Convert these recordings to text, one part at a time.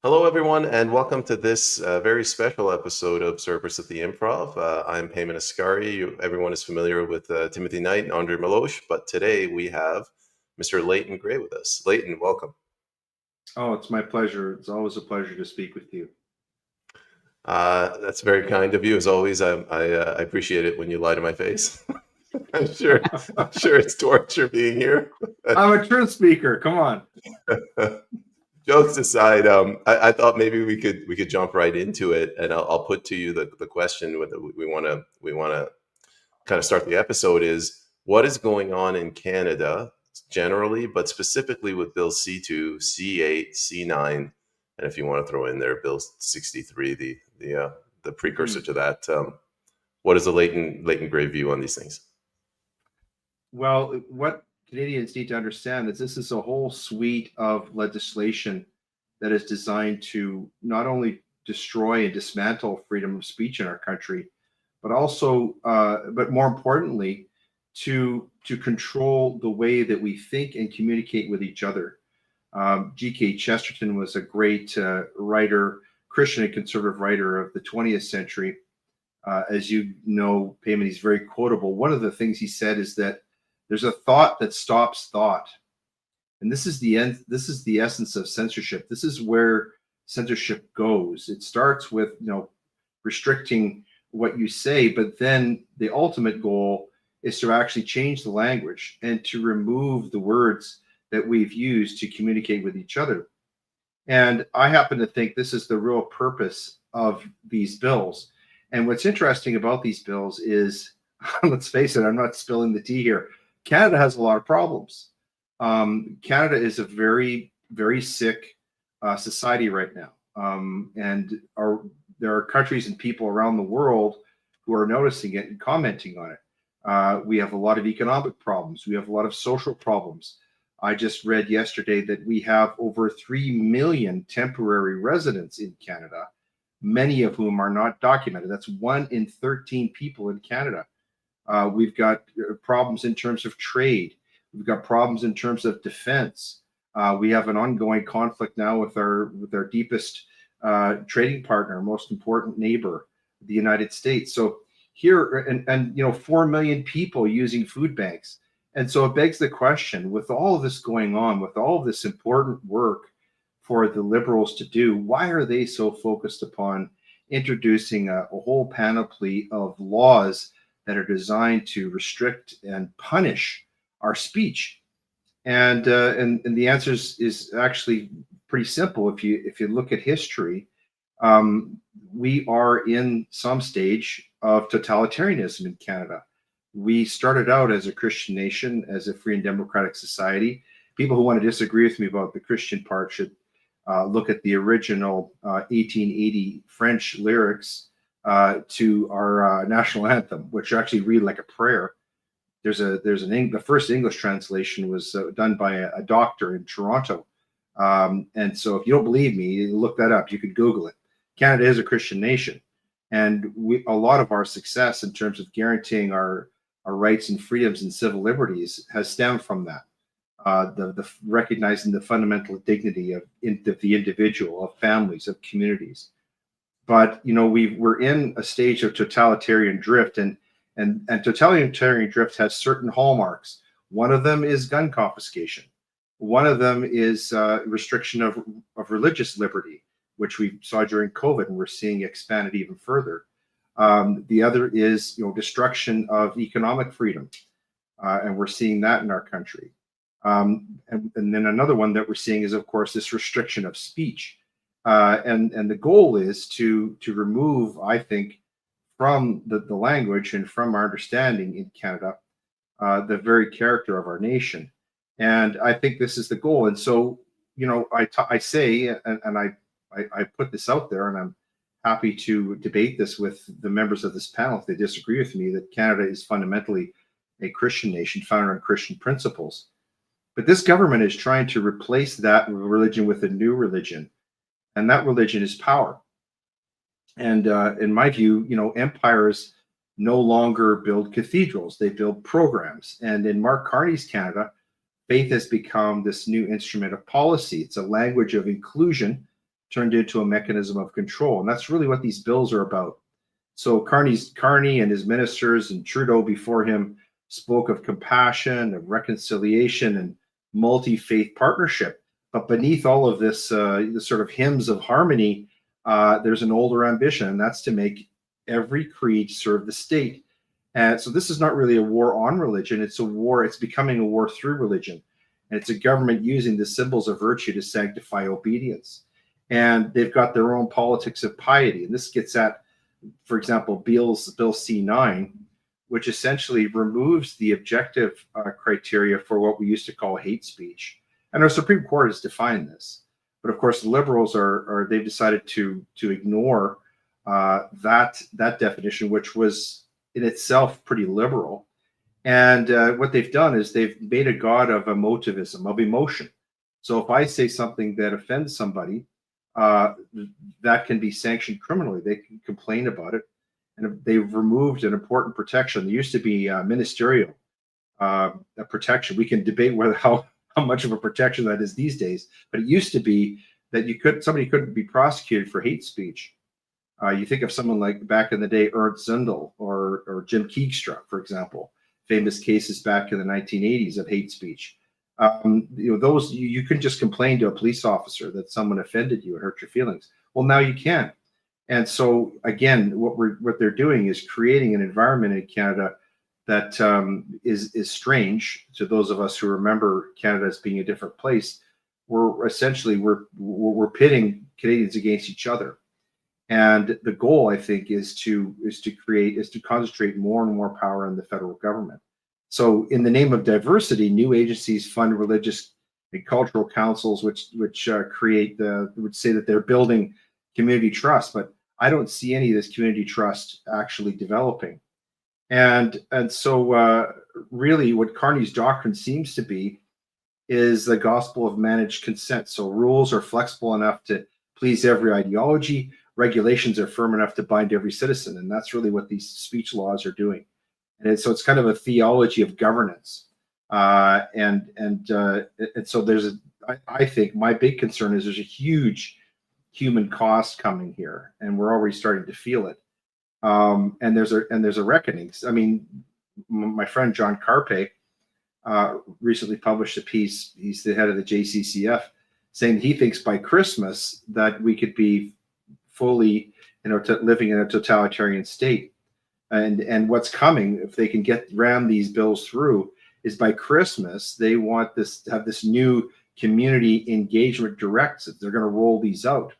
Hello, everyone, and welcome to this very special episode of Cerberus at the Improv. I'm Payman Ascari. Everyone is familiar with Timothy Knight and Andre Milosh, but today we have Mr. Leighton Grey with us. Leighton, welcome. Oh, it's my pleasure. It's always a pleasure to speak with you. That's very kind of you, as always. I appreciate it when you lie to my face. I'm sure, I'm sure it's torture being here. I'm a truth speaker. Come on. Jokes aside, I thought maybe we could jump right into it, and I'll put to you the question we want to kind of start the episode is what is going on in Canada generally, but specifically with Bill C2, C8, C9, and if you want to throw in there Bill 63, the precursor to that. What is the Leighton Grey view on these things? Well, what Canadians need to understand is this is a whole suite of legislation that is designed to not only destroy and dismantle freedom of speech in our country, but also, but more importantly, to control the way that we think and communicate with each other. G.K. Chesterton was a great writer, Christian and conservative writer of the 20th century. As you know, Payman, he's very quotable. One of the things he said is that there's a thought that stops thought. And this is the end. This is the essence of censorship. This is where censorship goes. It starts with, restricting what you say, but then the ultimate goal is to actually change the language and to remove the words that we've used to communicate with each other. And I happen to think this is the real purpose of these bills. And what's interesting about these bills is, let's face it, I'm not spilling the tea here. Canada has a lot of problems. Canada is a very, very sick society right now. And there are countries and people around the world who are noticing it and commenting on it. We have a lot of economic problems. We have a lot of social problems. I just read yesterday that we have over 3 million temporary residents in Canada, many of whom are not documented. That's 1 in 13 people in Canada. We've got problems in terms of trade. We've got problems in terms of defense. We have an ongoing conflict now with our deepest trading partner, most important neighbor, the United States. So here, and 4 million people using food banks. And so it begs the question, with all of this going on, with all of this important work for the Liberals to do, why are they so focused upon introducing a whole panoply of laws that are designed to restrict and punish our speech? And the answer is actually pretty simple. If you look at history, we are in some stage of totalitarianism in Canada. We started out as a Christian nation, as a free and democratic society. People who want to disagree with me about the Christian part should look at the original 1880 French lyrics to our national anthem, which actually read like a prayer. The first English translation was done by a doctor in Toronto. And so if you don't believe me, look that up. You could Google it. Canada is a Christian nation. And a lot of our success in terms of guaranteeing our rights and freedoms and civil liberties has stemmed from that. The recognizing the fundamental dignity of the individual, of families, of communities. But we're in a stage of totalitarian drift, and totalitarian drift has certain hallmarks. One of them is gun confiscation. One of them is restriction of religious liberty, which we saw during COVID, and we're seeing expanded even further. The other is destruction of economic freedom, and we're seeing that in our country. And then another one that we're seeing is, of course, this restriction of speech. And the goal is to remove, I think, from the language and from our understanding in Canada, the very character of our nation. And I think this is the goal. And so, I say, and I put this out there, and I'm happy to debate this with the members of this panel if they disagree with me, that Canada is fundamentally a Christian nation founded on Christian principles. But this government is trying to replace that religion with a new religion, and that religion is power. And in my view, empires no longer build cathedrals, they build programs. And in Mark Carney's Canada, faith has become this new instrument of policy. It's a language of inclusion turned into a mechanism of control. And that's really what these bills are about. So Carney and his ministers and Trudeau before him spoke of compassion, of reconciliation, and multi-faith partnership. But beneath all of this, the sort of hymns of harmony, there's an older ambition, and that's to make every creed serve the state. And so this is not really a war on religion. It's a war. It's becoming a war through religion. And it's a government using the symbols of virtue to sanctify obedience. And they've got their own politics of piety. And this gets at, for example, Bill C9, which essentially removes the objective criteria for what we used to call hate speech. And our Supreme Court has defined this. But of course, the liberals they've decided to ignore that definition, which was in itself pretty liberal. And what they've done is they've made a god of emotivism, of emotion. So if I say something that offends somebody, that can be sanctioned criminally. They can complain about it. And they've removed an important protection. There used to be ministerial protection. We can debate whether how much of a protection that is these days, but it used to be that somebody couldn't be prosecuted for hate speech. You think of someone like back in the day, Ernst Zundel or Jim Keegstra, for example, famous cases back in the 1980s of hate speech. Those you couldn't just complain to a police officer that someone offended you and hurt your feelings. Well, now you can. And so again, what they're doing is creating an environment in Canada that is strange to those of us who remember Canada as being a different place. We're essentially pitting Canadians against each other. And the goal, I think, is to concentrate more and more power in the federal government. So, in the name of diversity, new agencies fund religious and cultural councils, which would say that they're building community trust. But I don't see any of this community trust actually developing. And so, really, what Carney's doctrine seems to be is the gospel of managed consent. So, rules are flexible enough to please every ideology. Regulations are firm enough to bind every citizen, and that's really what these speech laws are doing. And so it's kind of a theology of governance, and so I think my big concern is there's a huge human cost coming here, and we're already starting to feel it. And there's a reckoning. I mean, my friend John Carpe recently published a piece. He's the head of the JCCF, saying he thinks by Christmas that we could be fully, living in a totalitarian state. And what's coming, if they can ram these bills through, is by Christmas they want to have this new community engagement directives. They're going to roll these out,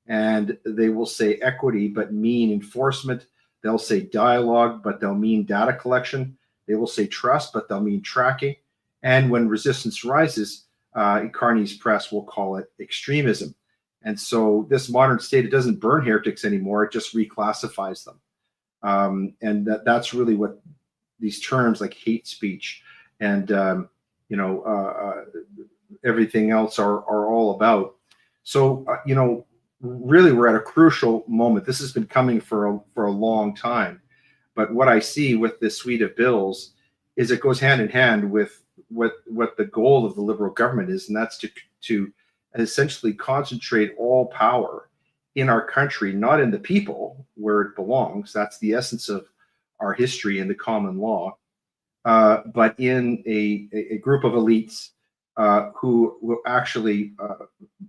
and they will say equity but mean enforcement. They'll say dialogue but they'll mean data collection. They will say trust but they'll mean tracking. And when resistance rises, Carney's press will call it extremism. And so this modern state, it doesn't burn heretics anymore. It just reclassifies them. And that's really what these terms like hate speech and everything else are all about. So really we're at a crucial moment. This has been coming for a long time, but what I see with this suite of bills is it goes hand in hand with what the goal of the Liberal government is, and that's to essentially concentrate all power in our country, not in the people where it belongs. That's the essence of our history and the common law, but in a group of elites who will actually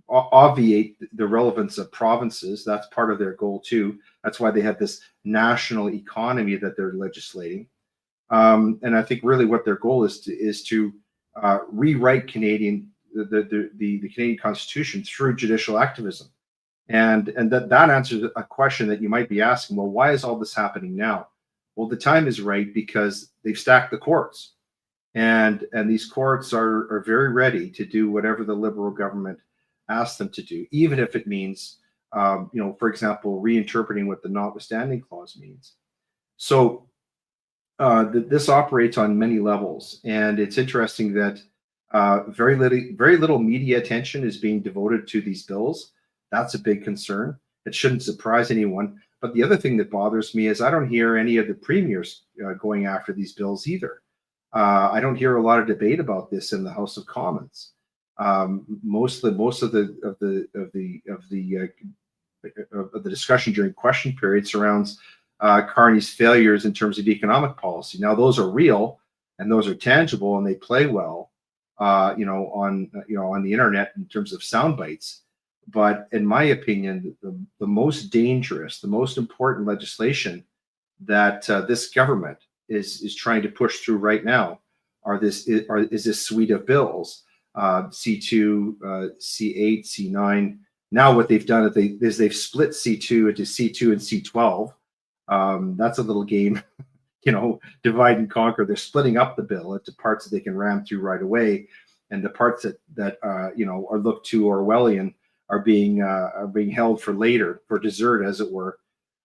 obviate the relevance of provinces. That's part of their goal too. That's why they have this national economy that they're legislating. And I think really what their goal is to rewrite the Canadian Constitution through judicial activism. And that answers a question that you might be asking, well, why is all this happening now? Well, the time is right because they've stacked the courts. And these courts are very ready to do whatever the Liberal government asks them to do, even if it means, for example, reinterpreting what the notwithstanding clause means. So this operates on many levels. And it's interesting that very little media attention is being devoted to these bills. That's a big concern. It shouldn't surprise anyone. But the other thing that bothers me is I don't hear any of the premiers going after these bills either. I don't hear a lot of debate about this in the House of Commons. Most of the discussion during question period surrounds Carney's failures in terms of economic policy. Now, those are real and those are tangible and they play well, on the internet in terms of sound bites. But in my opinion, the most dangerous, the most important legislation that this government is trying to push through right now is this suite of bills, C2, C8, C9. Now what they've done is they've split C2 into C2 and C12. That's a little game, divide and conquer. They're splitting up the bill into parts that they can ram through right away, and the parts that are looked to Orwellian are being held for later, for dessert, as it were.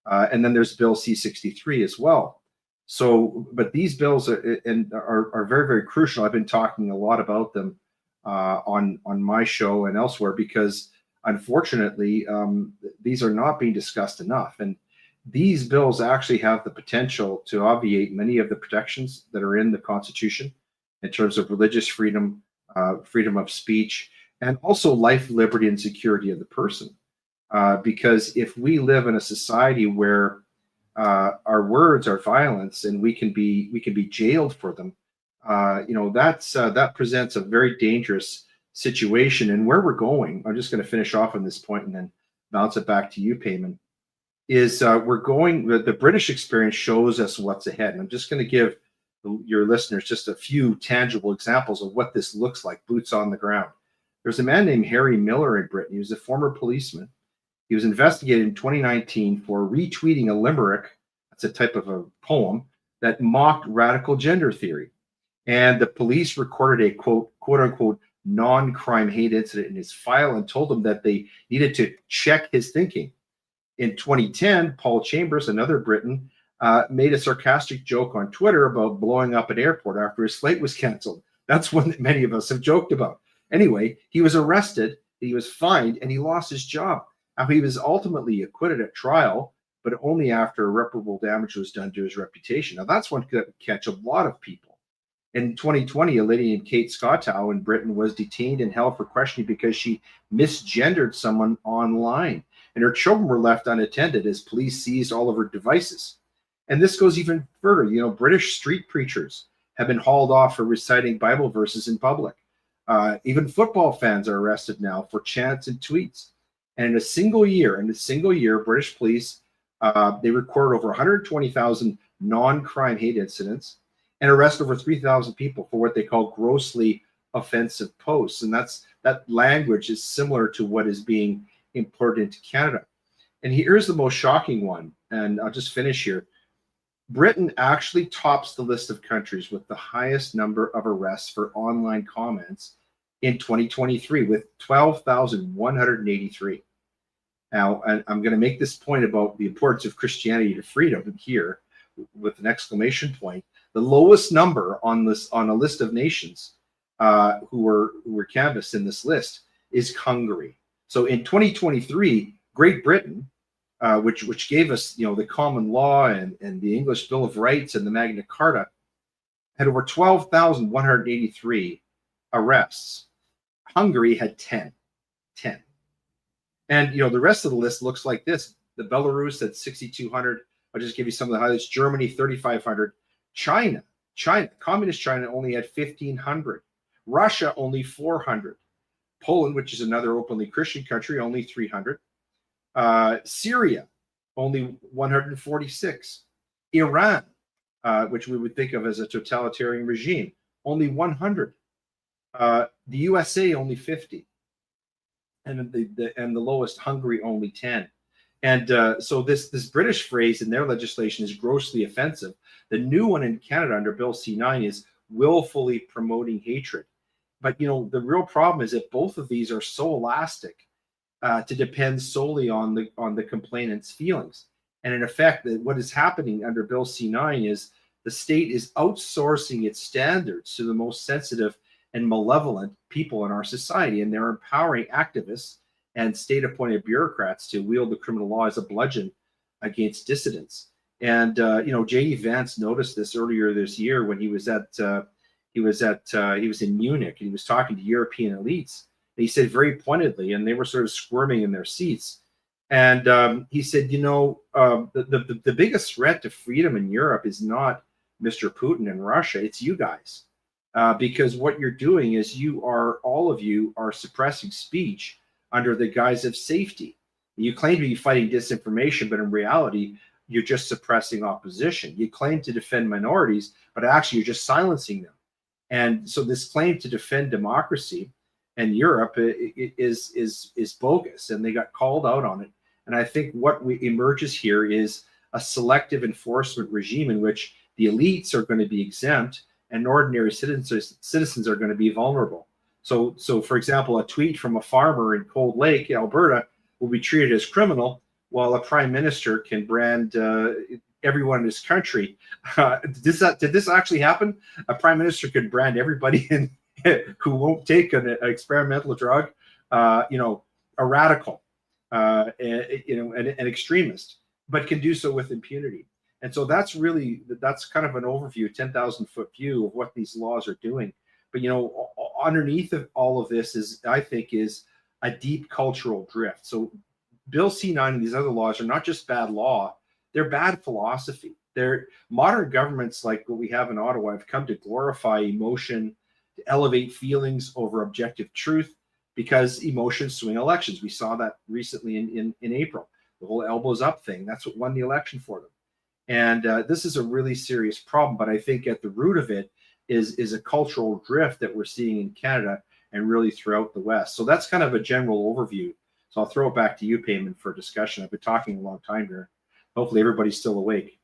And then there's Bill C63 as well. So, but these bills are very, very crucial. I've been talking a lot about them on my show and elsewhere because, unfortunately, these are not being discussed enough. And these bills actually have the potential to obviate many of the protections that are in the Constitution in terms of religious freedom, freedom of speech, and also life, liberty, and security of the person. Because if we live in a society where our words are violence and we can be jailed for them, that presents a very dangerous situation. And where we're going, I'm just going to finish off on this point and then bounce it back to you, Payman, is the British experience shows us what's ahead. And I'm just going to give your listeners just a few tangible examples of what this looks like, boots on the ground. There's a man named Harry Miller in Britain. He was a former policeman. He was investigated in 2019 for retweeting a limerick, that's a type of a poem, that mocked radical gender theory. And the police recorded a quote unquote non-crime hate incident in his file and told him that they needed to check his thinking. In 2010, Paul Chambers, another Briton, made a sarcastic joke on Twitter about blowing up an airport after his flight was canceled. That's one that many of us have joked about. Anyway, he was arrested, he was fined, and he lost his job. He was ultimately acquitted at trial, but only after irreparable damage was done to his reputation. Now, that's one that would catch a lot of people. In 2020, a lady named Kate Scottow in Britain was detained and held for questioning because she misgendered someone online, and her children were left unattended as police seized all of her devices. And this goes even further. British street preachers have been hauled off for reciting Bible verses in public. Even football fans are arrested now for chants and tweets. And in a single year, British police, they recorded over 120,000 non-crime hate incidents and arrest over 3,000 people for what they call grossly offensive posts. And that language is similar to what is being imported into Canada. And here's the most shocking one, and I'll just finish here. Britain actually tops the list of countries with the highest number of arrests for online comments in 2023 with 12,183. Now, I'm going to make this point about the importance of Christianity to freedom here with an exclamation point. The lowest number on a list of nations who were canvassed in this list is Hungary. So in 2023, Great Britain, which gave us the common law and the English Bill of Rights and the Magna Carta, had over 12,183 arrests. Hungary had 10. And the rest of the list looks like this. The Belarus at 6,200. I'll just give you some of the highlights. Germany 3,500. China, communist China only had 1,500. Russia only 400. Poland, which is another openly Christian country, only 300. Syria, only 146. Iran, which we would think of as a totalitarian regime, only 100. The USA, only 50. And the lowest, Hungary, only 10. And so this British phrase in their legislation is grossly offensive. The new one in Canada under Bill C9 is willfully promoting hatred. But the real problem is that both of these are so elastic to depend solely on the complainant's feelings. And in effect, what is happening under Bill C9 is the state is outsourcing its standards to the most sensitive and malevolent people in our society, and they're empowering activists and state-appointed bureaucrats to wield the criminal law as a bludgeon against dissidents. And J.D. Vance noticed this earlier this year when he was at he was in Munich, and he was talking to European elites. And he said very pointedly, and they were sort of squirming in their seats. And he said, the biggest threat to freedom in Europe is not Mr. Putin and Russia; it's you guys, because what you're doing is all of you are suppressing speech under the guise of safety. You claim to be fighting disinformation, but in reality, you're just suppressing opposition. You claim to defend minorities, but actually you're just silencing them. And so this claim to defend democracy in Europe is bogus, and they got called out on it. And I think what emerges here is a selective enforcement regime in which the elites are going to be exempt and ordinary citizens are going to be vulnerable. So for example, a tweet from a farmer in Cold Lake, Alberta, will be treated as criminal, while a prime minister can brand everyone in his country. Did this actually happen? A prime minister could brand everybody who won't take an experimental drug, a radical, an extremist, but can do so with impunity. And so that's kind of an overview, 10,000-foot view of what these laws are doing. But underneath of all of this is a deep cultural drift. So Bill C-9 and these other laws are not just bad law, they're bad philosophy. They're modern governments like what we have in Ottawa have come to glorify emotion, to elevate feelings over objective truth, because emotions swing elections. We saw that recently in April, the whole elbows up thing. That's what won the election for them. And this is a really serious problem. But I think at the root of it is a cultural drift that we're seeing in Canada and really throughout the West. So that's kind of a general overview. So I'll throw it back to you, Payman, for discussion. I've been talking a long time here. Hopefully everybody's still awake.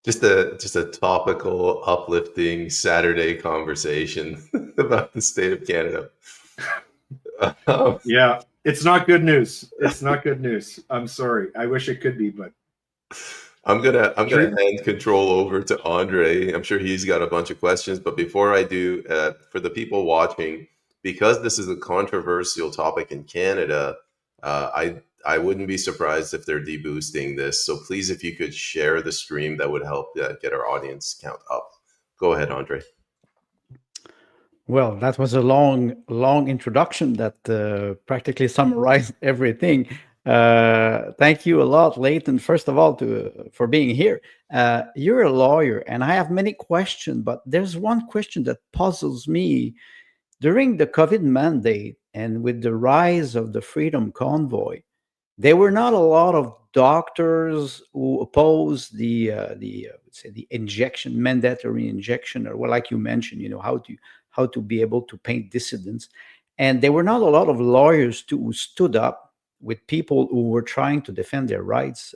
Just a topical, uplifting Saturday conversation about the state of Canada. Yeah, it's not good news. It's not good news. I'm sorry. I wish it could be, but I'm gonna hand control over to Andre. I'm sure he's got a bunch of questions, but before I do, for the people watching, because this is a controversial topic in Canada, I wouldn't be surprised if they're deboosting this. So please, if you could share the stream, that would help get our audience count up. Go ahead, Andre. Well, that was a long introduction that practically summarized everything. Thank you a lot, Leighton, first of all, for being here. You're a lawyer, and I have many questions, but there's one question that puzzles me. During the COVID mandate and with the rise of the Freedom Convoy, there were not a lot of doctors who opposed the injection, mandatory injection, or well, like you mentioned, how to be able to paint dissidents, and there were not a lot of lawyers who stood up with people who were trying to defend their rights.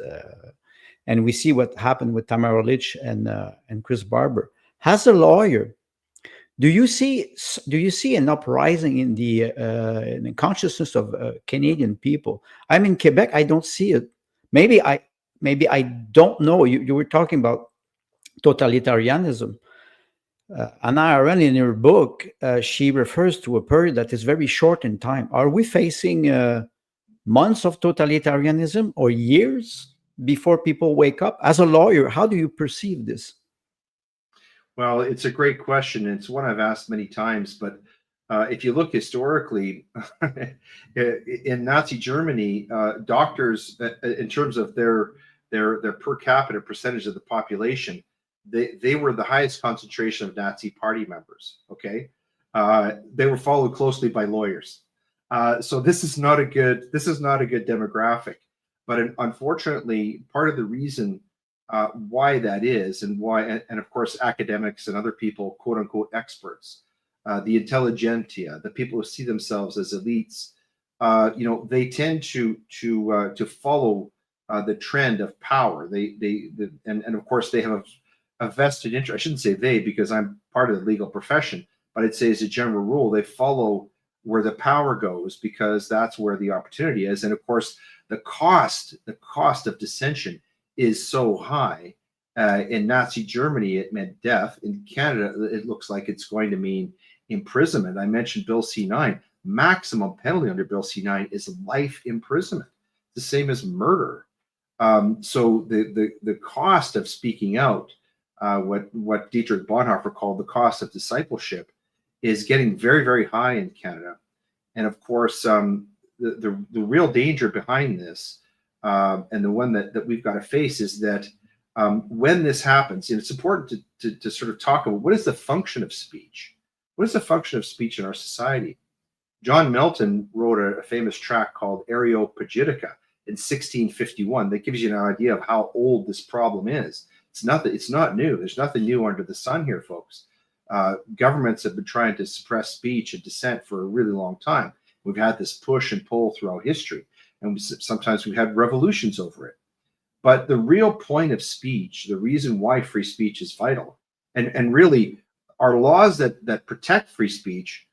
And we see what happened with Tamara Lich and Chris Barber. As a lawyer, do you see an uprising in the consciousness of Canadian people? I'm in Quebec. I don't see it. Maybe I don't know. You were talking about totalitarianism. Anna Arendt, in her book, she refers to a period that is very short in time. Are we facing months of totalitarianism or years before people wake up? As a lawyer, how do you perceive this? Well, it's a great question. It's one I've asked many times, but if you look historically, in Nazi Germany, doctors, in terms of their per capita percentage of the population, they were the highest concentration of Nazi party members. Okay, they were followed closely by lawyers. So this is not a good demographic. But unfortunately, part of the reason why that is, and of course academics and other people, quote unquote experts, the intelligentsia, the people who see themselves as elites, they tend to follow the trend of power. And of course they have a vested interest. I shouldn't say they, because I'm part of the legal profession, but I'd say as a general rule, they follow where the power goes because that's where the opportunity is. And of course, the cost of dissension is so high. In Nazi Germany, it meant death. In Canada, it looks like it's going to mean imprisonment. I mentioned Bill C-9. Maximum penalty under Bill C-9 is life imprisonment, the same as murder. So the cost of speaking out what Dietrich Bonhoeffer called the cost of discipleship, is getting very, very high in Canada. And of course, the real danger behind this, and the one that we've got to face, is that when this happens, it's important to sort of talk about what is the function of speech. What is the function of speech in our society? John Milton wrote a famous tract called Areopagitica in 1651 that gives you an idea of how old this problem is. It's not new. There's nothing new under the sun here, folks. Governments have been trying to suppress speech and dissent for a really long time. We've had this push and pull throughout history, and sometimes we've had revolutions over it. But the real point of speech, the reason why free speech is vital, and really our laws that protect free speech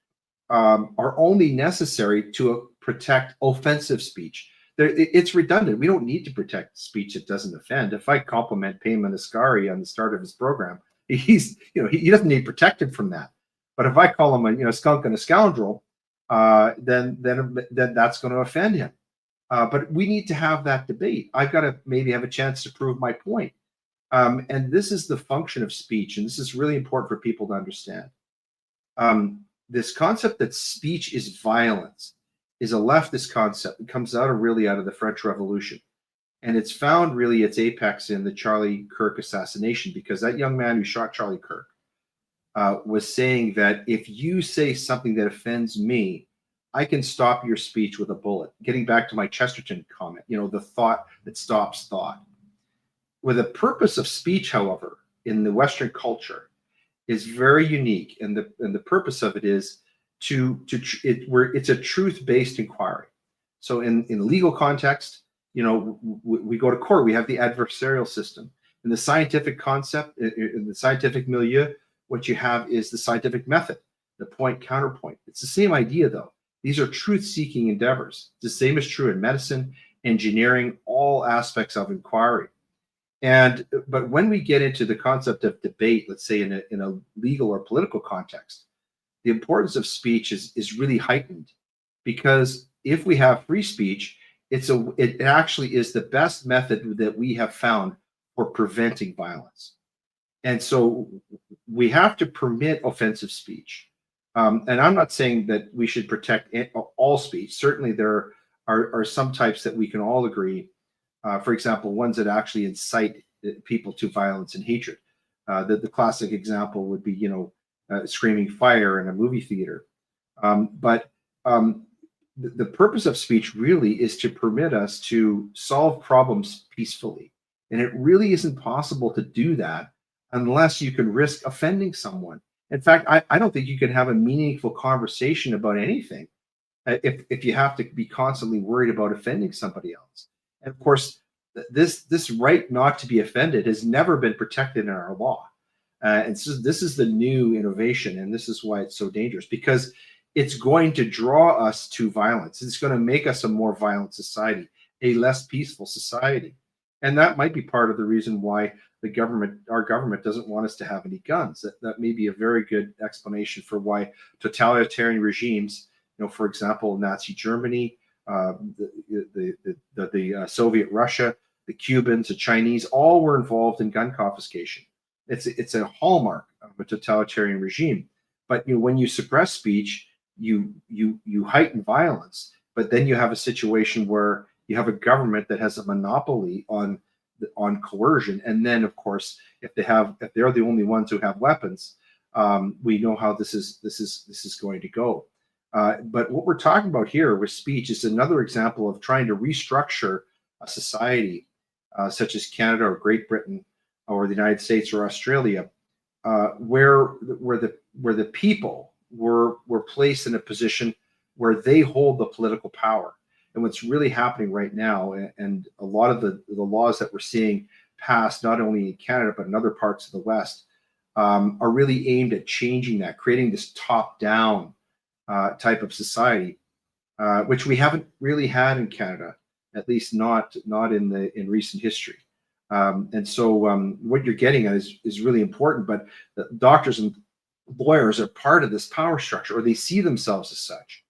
are only necessary to protect offensive speech. It's redundant. We don't need to protect speech that doesn't offend. If I compliment Payman Asghari on the start of his program, he doesn't need protected from that. But if I call him a skunk and a scoundrel, then that's going to offend him. But we need to have that debate. I've got to maybe have a chance to prove my point. And this is the function of speech, and this is really important for people to understand. This concept that speech is violence is a leftist concept. It comes out of the French Revolution. And it's found really its apex in the Charlie Kirk assassination, because that young man who shot Charlie Kirk was saying that if you say something that offends me, I can stop your speech with a bullet. Getting back to my Chesterton comment, the thought that stops thought. With the purpose of speech, however, in the Western culture, is very unique, and the purpose of it is it's a truth-based inquiry. So in legal context, we go to court. We have the adversarial system. In the scientific concept, in the scientific milieu, what you have is the scientific method, the point counterpoint. It's the same idea, though. These are truth-seeking endeavors. The same is true in medicine, engineering, all aspects of inquiry. But when we get into the concept of debate, let's say in a legal or political context, the importance of speech is really heightened, because if we have free speech, it actually is the best method that we have found for preventing violence. And so we have to permit offensive speech. And I'm not saying that we should protect all speech. Certainly there are some types that we can all agree. For example, ones that actually incite people to violence and hatred. The classic example would be, screaming fire in a movie theater. But the purpose of speech really is to permit us to solve problems peacefully. And it really isn't possible to do that unless you can risk offending someone. In fact, I don't think you can have a meaningful conversation about anything if you have to be constantly worried about offending somebody else. And of course, this right not to be offended has never been protected in our law. And so this is the new innovation, and this is why it's so dangerous, because it's going to draw us to violence. It's going to make us a more violent society, a less peaceful society. And that might be part of the reason why our government doesn't want us to have any guns. That may be a very good explanation for why totalitarian regimes, for example, Nazi Germany, the Soviet Russia, the Cubans, the Chinese, all were involved in gun confiscation. It's a hallmark of a totalitarian regime. But when you suppress speech, you heighten violence. But then you have a situation where you have a government that has a monopoly on coercion. And then, of course, if they're the only ones who have weapons, we know how this is going to go. But what we're talking about here with speech is another example of trying to restructure a society such as Canada or Great Britain or the United States or Australia, where the people were placed in a position where they hold the political power. And what's really happening right now, and a lot of the laws that we're seeing passed not only in Canada but in other parts of the West, are really aimed at changing that, creating this top-down type of society, which we haven't really had in Canada, at least not in recent history. And so what you're getting at is really important. But the doctors and lawyers are part of this power structure, or they see themselves as such.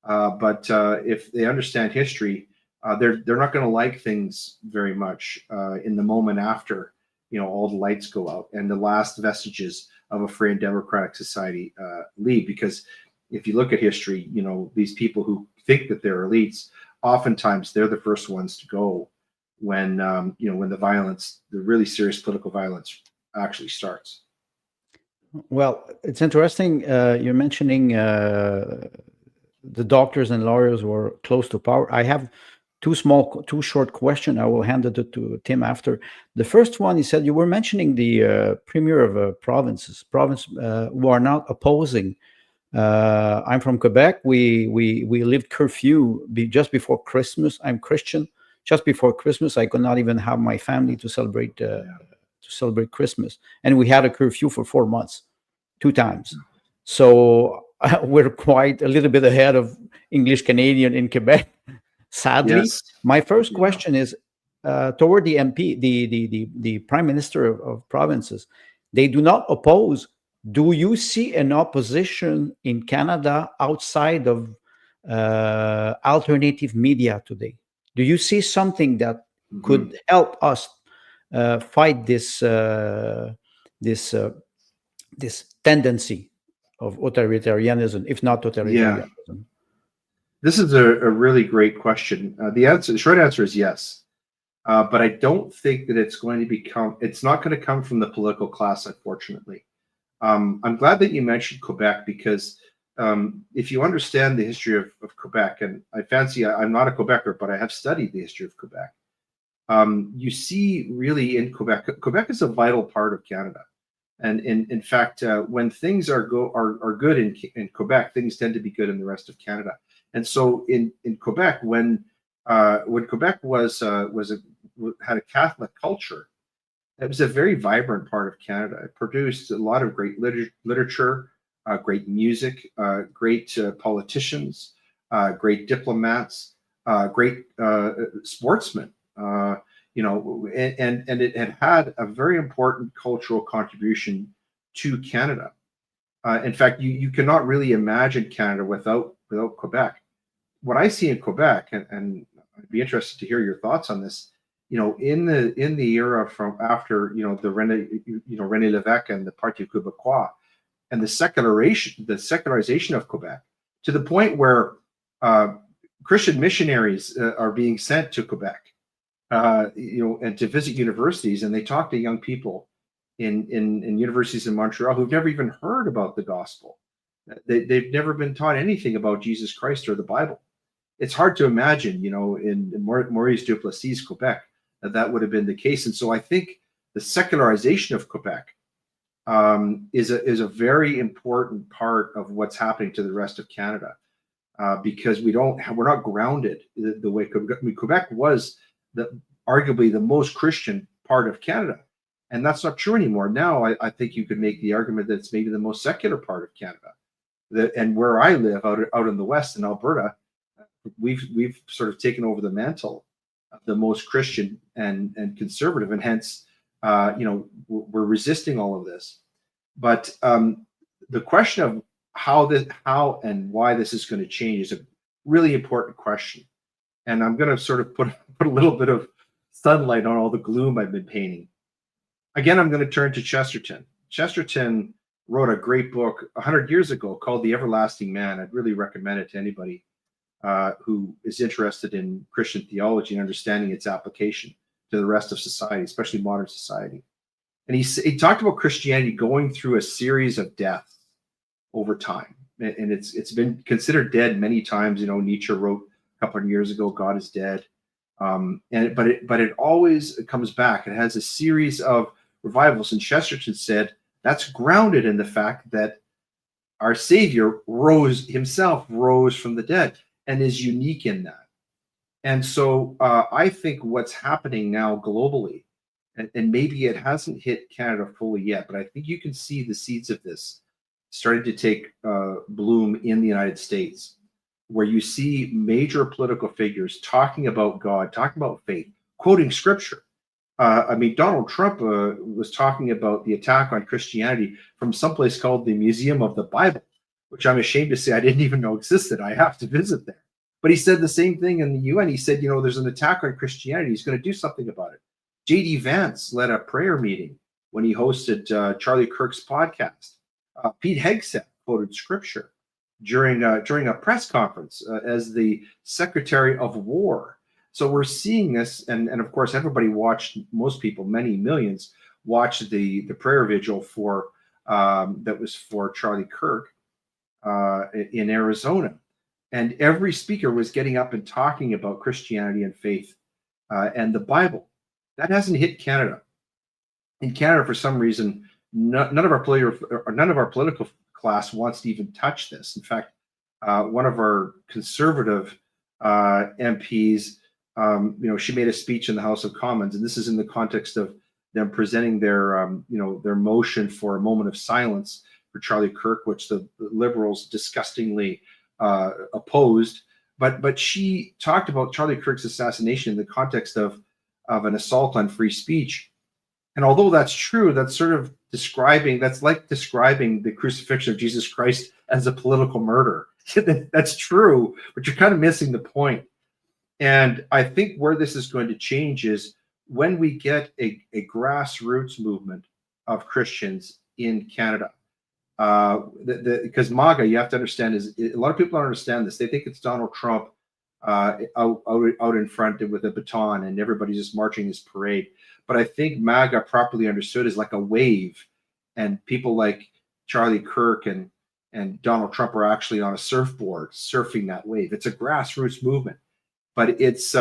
But if they understand history, they're not going to like things very much in the moment after all the lights go out and the last vestiges of a free and democratic society leave. Because if you look at history, these people who think that they're elites, oftentimes they're the first ones to go when when the violence, the really serious political violence, actually starts. Well, it's interesting. You're mentioning the doctors and lawyers were close to power. I have two short questions. I will hand it to Tim after. The first one, he said, you were mentioning the premier of province who are not opposing. I'm from Quebec. We lived curfew just before Christmas. I'm Christian. Just before Christmas, I could not even have my family to celebrate Christmas, and we had a curfew for 4 months, 2 times. So we're quite a little bit ahead of English Canadian in Quebec. Sadly, Yes. my first question is toward the MP, the Prime Minister of provinces. They do not oppose. Do you see an opposition in Canada outside of alternative media today? Do you see something that could help us fight this tendency of authoritarianism, if not totalitarianism? Yeah. This is a really great question. The short answer is yes. But I don't think that it's not going to come from the political class, unfortunately. I'm glad that you mentioned Quebec, because if you understand the history of Quebec, and I'm not a Quebecer, but I have studied the history of Quebec. You see really in Quebec is a vital part of Canada. And in fact, when things are good in Quebec, things tend to be good in the rest of Canada. And so in Quebec, when Quebec had a Catholic culture, it was a very vibrant part of Canada. It produced a lot of great literature, great music, great politicians, great diplomats, great sportsmen. And it had a very important cultural contribution to Canada. In fact, you cannot really imagine Canada without Quebec. What I see in Quebec, and I'd be interested to hear your thoughts on this. In the era from after the René Lévesque and the Parti Québécois, and the secularization of Quebec, to the point where Christian missionaries are being sent to Quebec, and to visit universities, and they talk to young people in universities in Montreal who've never even heard about the gospel. They've never been taught anything about Jesus Christ or the Bible. It's hard to imagine, in Maurice Duplessis, Quebec, that would have been the case. And so I think the secularization of Quebec is a very important part of what's happening to the rest of Canada, because we're not grounded the way Quebec was arguably the most Christian part of Canada. And that's not true anymore. Now, I think you could make the argument that it's maybe the most secular part of Canada. And where I live, out in the West in Alberta, we've sort of taken over the mantle of the most Christian and conservative, and hence, we're resisting all of this. But the question of how and why this is going to change is a really important question. And I'm going to sort of put a little bit of sunlight on all the gloom I've been painting. Again, I'm going to turn to Chesterton. Chesterton wrote a great book 100 years ago called The Everlasting Man. I'd really recommend it to anybody who is interested in Christian theology and understanding its application to the rest of society, especially modern society. And he talked about Christianity going through a series of deaths over time. And it's been considered dead many times. Nietzsche wrote a couple of years ago, God is dead. But it always comes back. It has a series of revivals. And Chesterton said that's grounded in the fact that our Savior rose from the dead and is unique in that. And so I think what's happening now globally, and maybe it hasn't hit Canada fully yet, but I think you can see the seeds of this starting to take bloom in the United States, where you see major political figures talking about God, talking about faith, quoting scripture. Donald Trump was talking about the attack on Christianity from someplace called the Museum of the Bible, which I'm ashamed to say I didn't even know existed. I have to visit there. But he said the same thing in the UN. He said, there's an attack on Christianity. He's going to do something about it. J.D. Vance led a prayer meeting when he hosted Charlie Kirk's podcast. Pete Hegseth quoted scripture during a press conference as the Secretary of War. So we're seeing this, and of course everybody watched. Most people, many millions, watched the prayer vigil for that was for Charlie Kirk in Arizona, and every speaker was getting up and talking about Christianity and faith and the Bible. That hasn't hit Canada. In Canada, for some reason, none of our political class wants to even touch this. In fact, one of our conservative MPs, she made a speech in the House of Commons, and this is in the context of them presenting their, their motion for a moment of silence for Charlie Kirk, which the Liberals disgustingly opposed. But she talked about Charlie Kirk's assassination in the context of an assault on free speech. And although that's true, that's like describing the crucifixion of Jesus Christ as a political murder. That's true, but you're kind of missing the point. And I think where this is going to change is when we get a grassroots movement of Christians in Canada. Because MAGA, you have to understand, is a lot of people don't understand this. They think it's Donald Trump out in front with a baton and everybody's just marching this parade. But I think MAGA, properly understood, is like a wave, and people like Charlie Kirk and Donald Trump are actually on a surfboard surfing that wave. It's a grassroots movement, but it's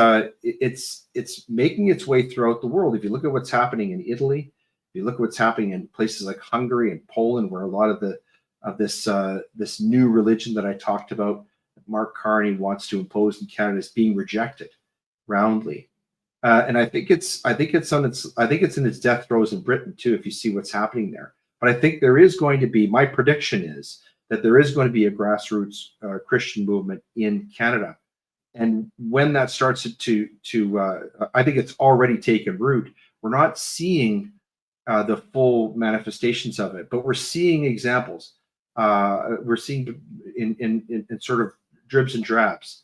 making its way throughout the world. If you look at what's happening in Italy, if you look at what's happening in places like Hungary and Poland, where a lot of this new religion that I talked about, that Mark Carney wants to impose in Canada, is being rejected roundly. And I think it's in its death throes in Britain too, if you see what's happening there. But I think there is going to be, my prediction is that there is going to be a grassroots Christian movement in Canada. And when that starts to I think it's already taken root. We're not seeing the full manifestations of it, but we're seeing examples. We're seeing in sort of dribs and drabs.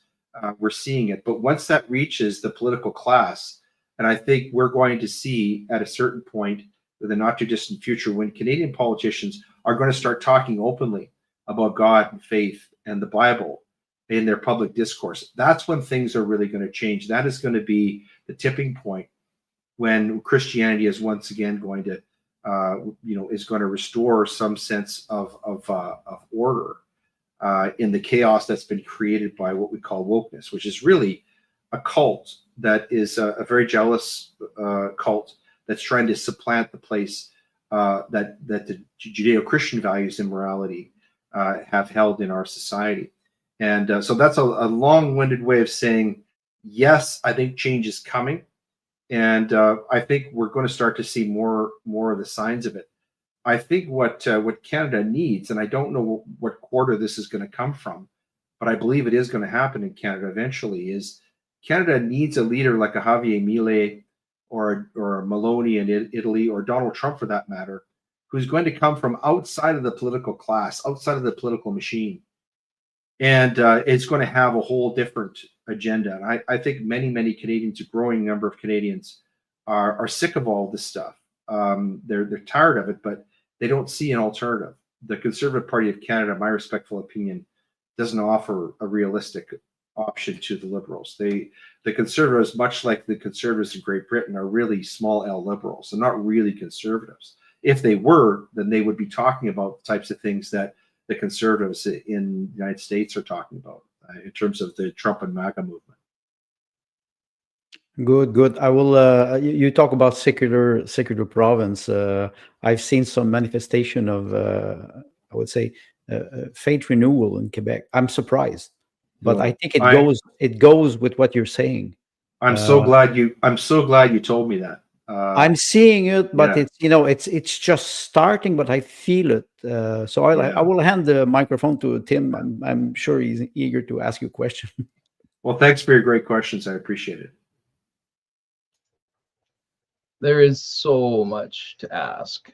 We're seeing it, but once that reaches the political class, and I think we're going to see at a certain point, in the not too distant future, when Canadian politicians are going to start talking openly about God and faith and the Bible in their public discourse, that's when things are really going to change. That is going to be the tipping point when Christianity is once again going to, is going to restore some sense of order in the chaos that's been created by what we call wokeness, which is really a cult that is a very jealous cult that's trying to supplant the place that the Judeo-Christian values and morality have held in our society. And so that's a long-winded way of saying, yes, I think change is coming. And I think we're going to start to see more of the signs of it. I think what Canada needs, and I don't know what quarter this is going to come from, but I believe it is going to happen in Canada eventually, is Canada needs a leader like a Javier Milei or a Meloni in Italy, or Donald Trump for that matter, who's going to come from outside of the political class, outside of the political machine. And it's going to have a whole different agenda. And I think many Canadians, a growing number of Canadians, are sick of all this stuff. They're tired of it, but they don't see an alternative. The Conservative Party of Canada, my respectful opinion, doesn't offer a realistic option to the Liberals. The Conservatives, much like the Conservatives in Great Britain, are really small L Liberals. They're not really Conservatives. If they were, then they would be talking about the types of things that the Conservatives in the United States are talking about in terms of the Trump and MAGA movement. Good. I will. You talk about secular province. I've seen some manifestation of, I would say, faith renewal in Quebec. I'm surprised, but I think it goes with what you're saying. I'm so glad you told me that. I'm seeing it, but it's just starting, but I feel it. So I will hand the microphone to Tim. I'm sure he's eager to ask you a question. Well, thanks for your great questions. I appreciate it. There is so much to ask.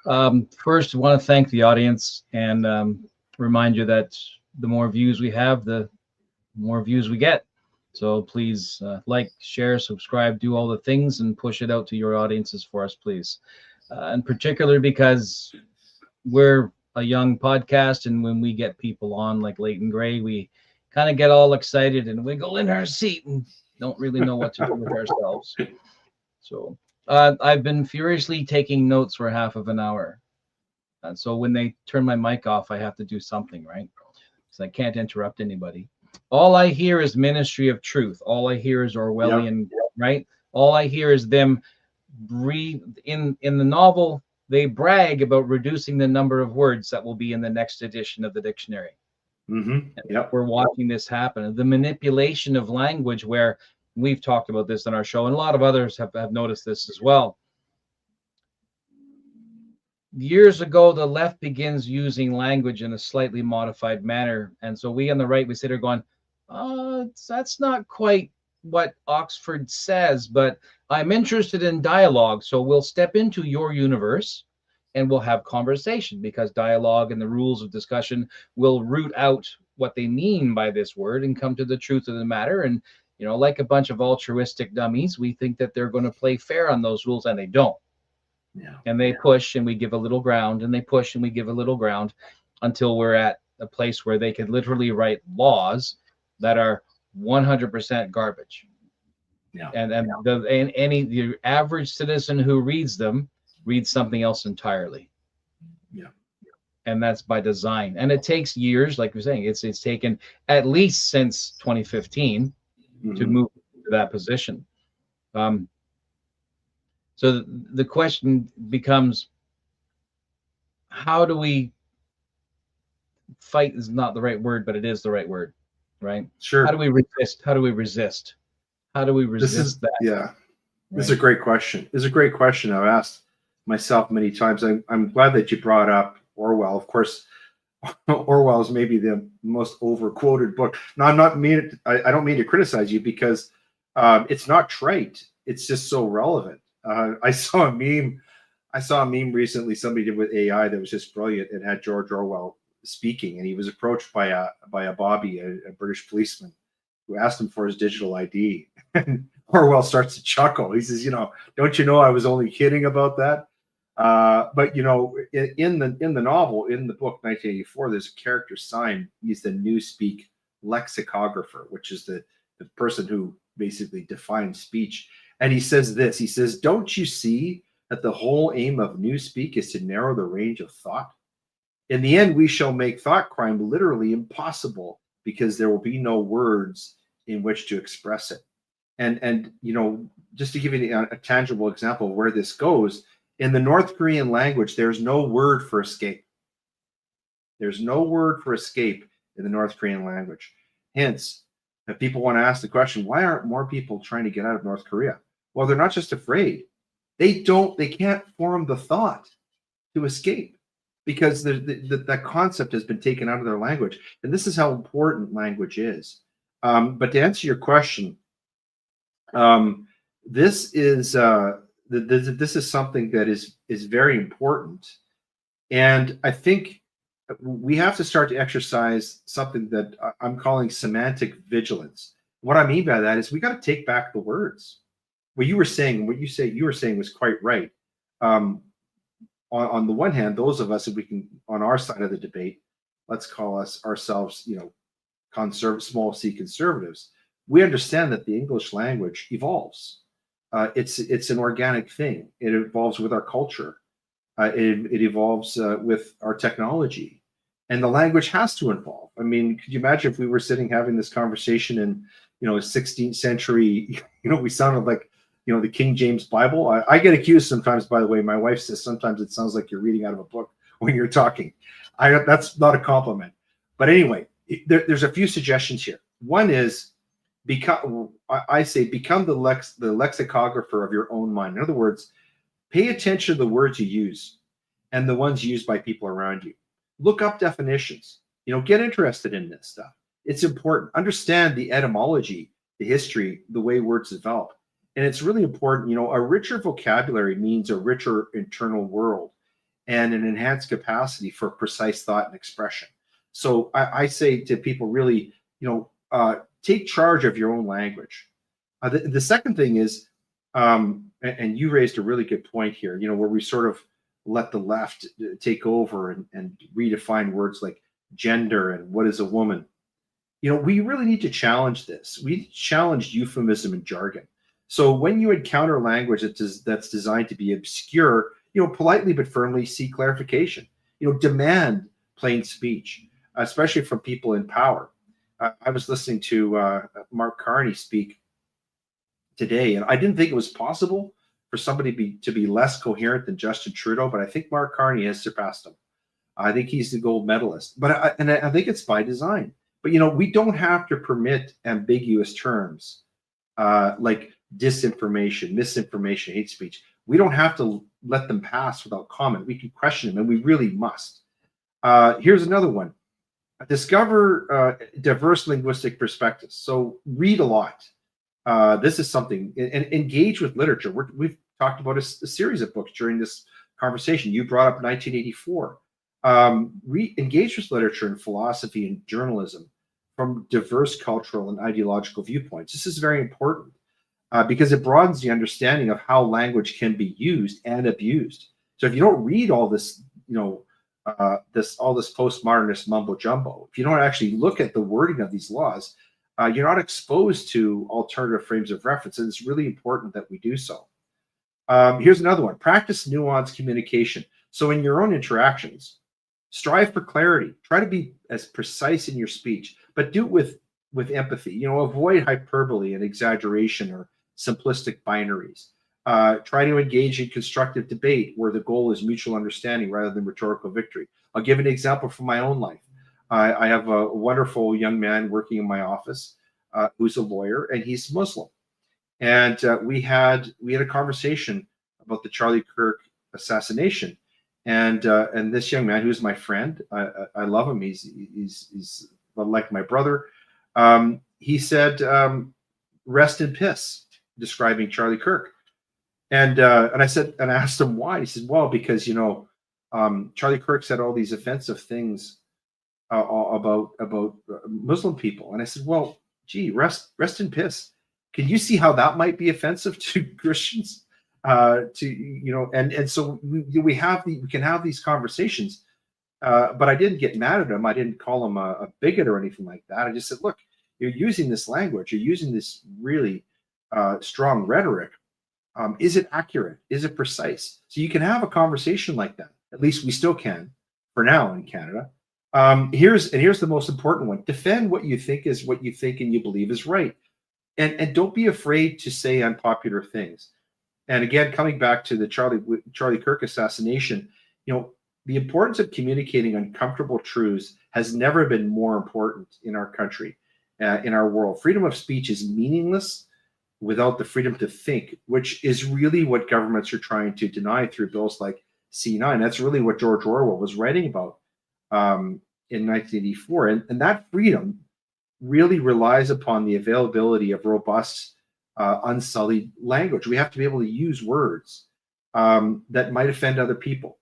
First, I want to thank the audience and remind you that the more views we have, the more views we get. So please like, share, subscribe, do all the things, and push it out to your audiences for us, please. And particularly because we're a young podcast, and when we get people on like Leighton Grey, we kind of get all excited and wiggle in our seat and don't really know what to do with ourselves. So I've been furiously taking notes for half of an hour. And so when they turn my mic off, I have to do something, right? So I can't interrupt anybody. All I hear is Ministry of Truth. All I hear is Orwellian, right? All I hear is them in the novel. They brag about reducing the number of words that will be in the next edition of the dictionary. Yep. We're watching this happen. The manipulation of language, where we've talked about this on our show, and a lot of others have noticed this as well. Years ago, the left begins using language in a slightly modified manner. And so we on the right, we sit there going, that's not quite what Oxford says, but I'm interested in dialogue. So we'll step into your universe and we'll have conversation, because dialogue and the rules of discussion will root out what they mean by this word and come to the truth of the matter. And, you know, like a bunch of altruistic dummies, we think that they're going to play fair on those rules, and they don't. Yeah. And they push and we give a little ground, and they push and we give a little ground, until we're at a place where they could literally write laws that are 100% garbage. Yeah. And the average citizen who reads them reads something else entirely. Yeah. And that's by design. And it takes years, like we're saying, it's taken at least since 2015 to move to that position. So the question becomes, how do we fight? Is not the right word, but it is the right word, right? Sure. How do we resist? How do we resist? How do we resist that? Yeah. Right? This is a great question. This is a great question I've asked myself many times. I'm glad that you brought up Orwell. Of course, Orwell is maybe the most overquoted book. Now, I don't mean to criticize you, because it's not trite. It's just so relevant. I saw a meme recently somebody did with AI that was just brilliant. It had George Orwell speaking, and he was approached by a Bobby, a British policeman, who asked him for his digital ID. And Orwell starts to chuckle. He says, don't you know I was only kidding about that? But in the novel, in the book 1984, there's a character Syme. He's the Newspeak lexicographer, which is the person who basically defines speech. And he says this. He says, don't you see that the whole aim of Newspeak is to narrow the range of thought? In the end, we shall make thought crime literally impossible, because there will be no words in which to express it. And just to give you a tangible example of where this goes, in the North Korean language, there's no word for escape. There's no word for escape in the North Korean language. Hence, if people want to ask the question, why aren't more people trying to get out of North Korea? Well, they're not just afraid. They can't form the thought to escape, because that concept has been taken out of their language. And this is how important language is. But to answer your question, this is something that is very important. And I think we have to start to exercise something that I'm calling semantic vigilance. What I mean by that is we got to take back the words. What you were saying was quite right. On the one hand, those of us, if we can, on our side of the debate, let's call ourselves, small c conservatives. We understand that the English language evolves. It's an organic thing. It evolves with our culture. It evolves with our technology, and the language has to evolve. I mean, could you imagine if we were sitting having this conversation in, 16th century? We sounded like, the King James Bible. I get accused sometimes, by the way. My wife says sometimes it sounds like you're reading out of a book when you're talking. That's not a compliment. But anyway, there's a few suggestions here. One is, become the lexicographer of your own mind. In other words, pay attention to the words you use and the ones used by people around you. Look up definitions. Get interested in this stuff. It's important. Understand the etymology, the history, the way words develop. And it's really important. A richer vocabulary means a richer internal world and an enhanced capacity for precise thought and expression. So I say to people, really, take charge of your own language. The second thing is, and you raised a really good point here, where we sort of let the left take over and redefine words like gender and what is a woman. We really need to challenge this. We challenge euphemism and jargon. So when you encounter language that's designed to be obscure, politely but firmly seek clarification. Demand plain speech, especially from people in power. I was listening to Mark Carney speak today, and I didn't think it was possible for somebody to be less coherent than Justin Trudeau, but I think Mark Carney has surpassed him. I think he's the gold medalist, but I think it's by design. But we don't have to permit ambiguous terms like disinformation, misinformation, hate speech. We don't have to let them pass without comment. We can question them, and we really must. Here's another one. Discover diverse linguistic perspectives. So read a lot. This is something, and engage with literature. We've talked about a series of books during this conversation. You brought up 1984. Engage with literature and philosophy and journalism from diverse cultural and ideological viewpoints. This is very important because it broadens the understanding of how language can be used and abused. So if you don't read all this, all this postmodernist mumbo jumbo, if you don't actually look at the wording of these laws, you're not exposed to alternative frames of reference, and it's really important that we do so. Here's another one. Practice nuanced communication. So in your own interactions, strive for clarity. Try to be as precise in your speech, but do it with empathy. Avoid hyperbole and exaggeration or simplistic binaries. Try to engage in constructive debate where the goal is mutual understanding rather than rhetorical victory. I'll give an example from my own life. I have a wonderful young man working in my office who's a lawyer, and he's Muslim. And we had a conversation about the Charlie Kirk assassination. And this young man, who's my friend, I love him. He's like my brother. He said, "Rest in piss," describing Charlie Kirk. And I asked him why. He said, "Well, because Charlie Kirk said all these offensive things about Muslim people." And I said, "Well, gee, rest in piss. Can you see how that might be offensive to Christians?" And so we can have these conversations. But I didn't get mad at him. I didn't call him a bigot or anything like that. I just said, "Look, you're using this language. You're using this really strong rhetoric. Is it accurate? Is it precise?" So you can have a conversation like that. At least we still can for now in Canada. Here's the most important one. Defend what you think and you believe is right. And don't be afraid to say unpopular things. And again, coming back to the Charlie Kirk assassination, the importance of communicating uncomfortable truths has never been more important in our country, in our world. Freedom of speech is meaningless without the freedom to think, which is really what governments are trying to deny through bills like C9. That's really what George Orwell was writing about in 1984. And that freedom really relies upon the availability of robust, unsullied language. We have to be able to use words that might offend other people.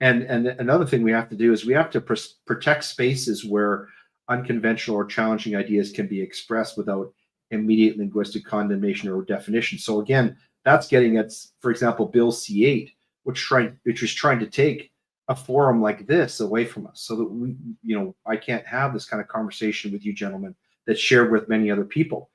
And another thing we have to do is we have to protect spaces where unconventional or challenging ideas can be expressed without immediate linguistic condemnation or definition. So again, that's getting at, for example, Bill C8, which was trying to take a forum like this away from us, so that I can't have this kind of conversation with you gentlemen that's shared with many other people.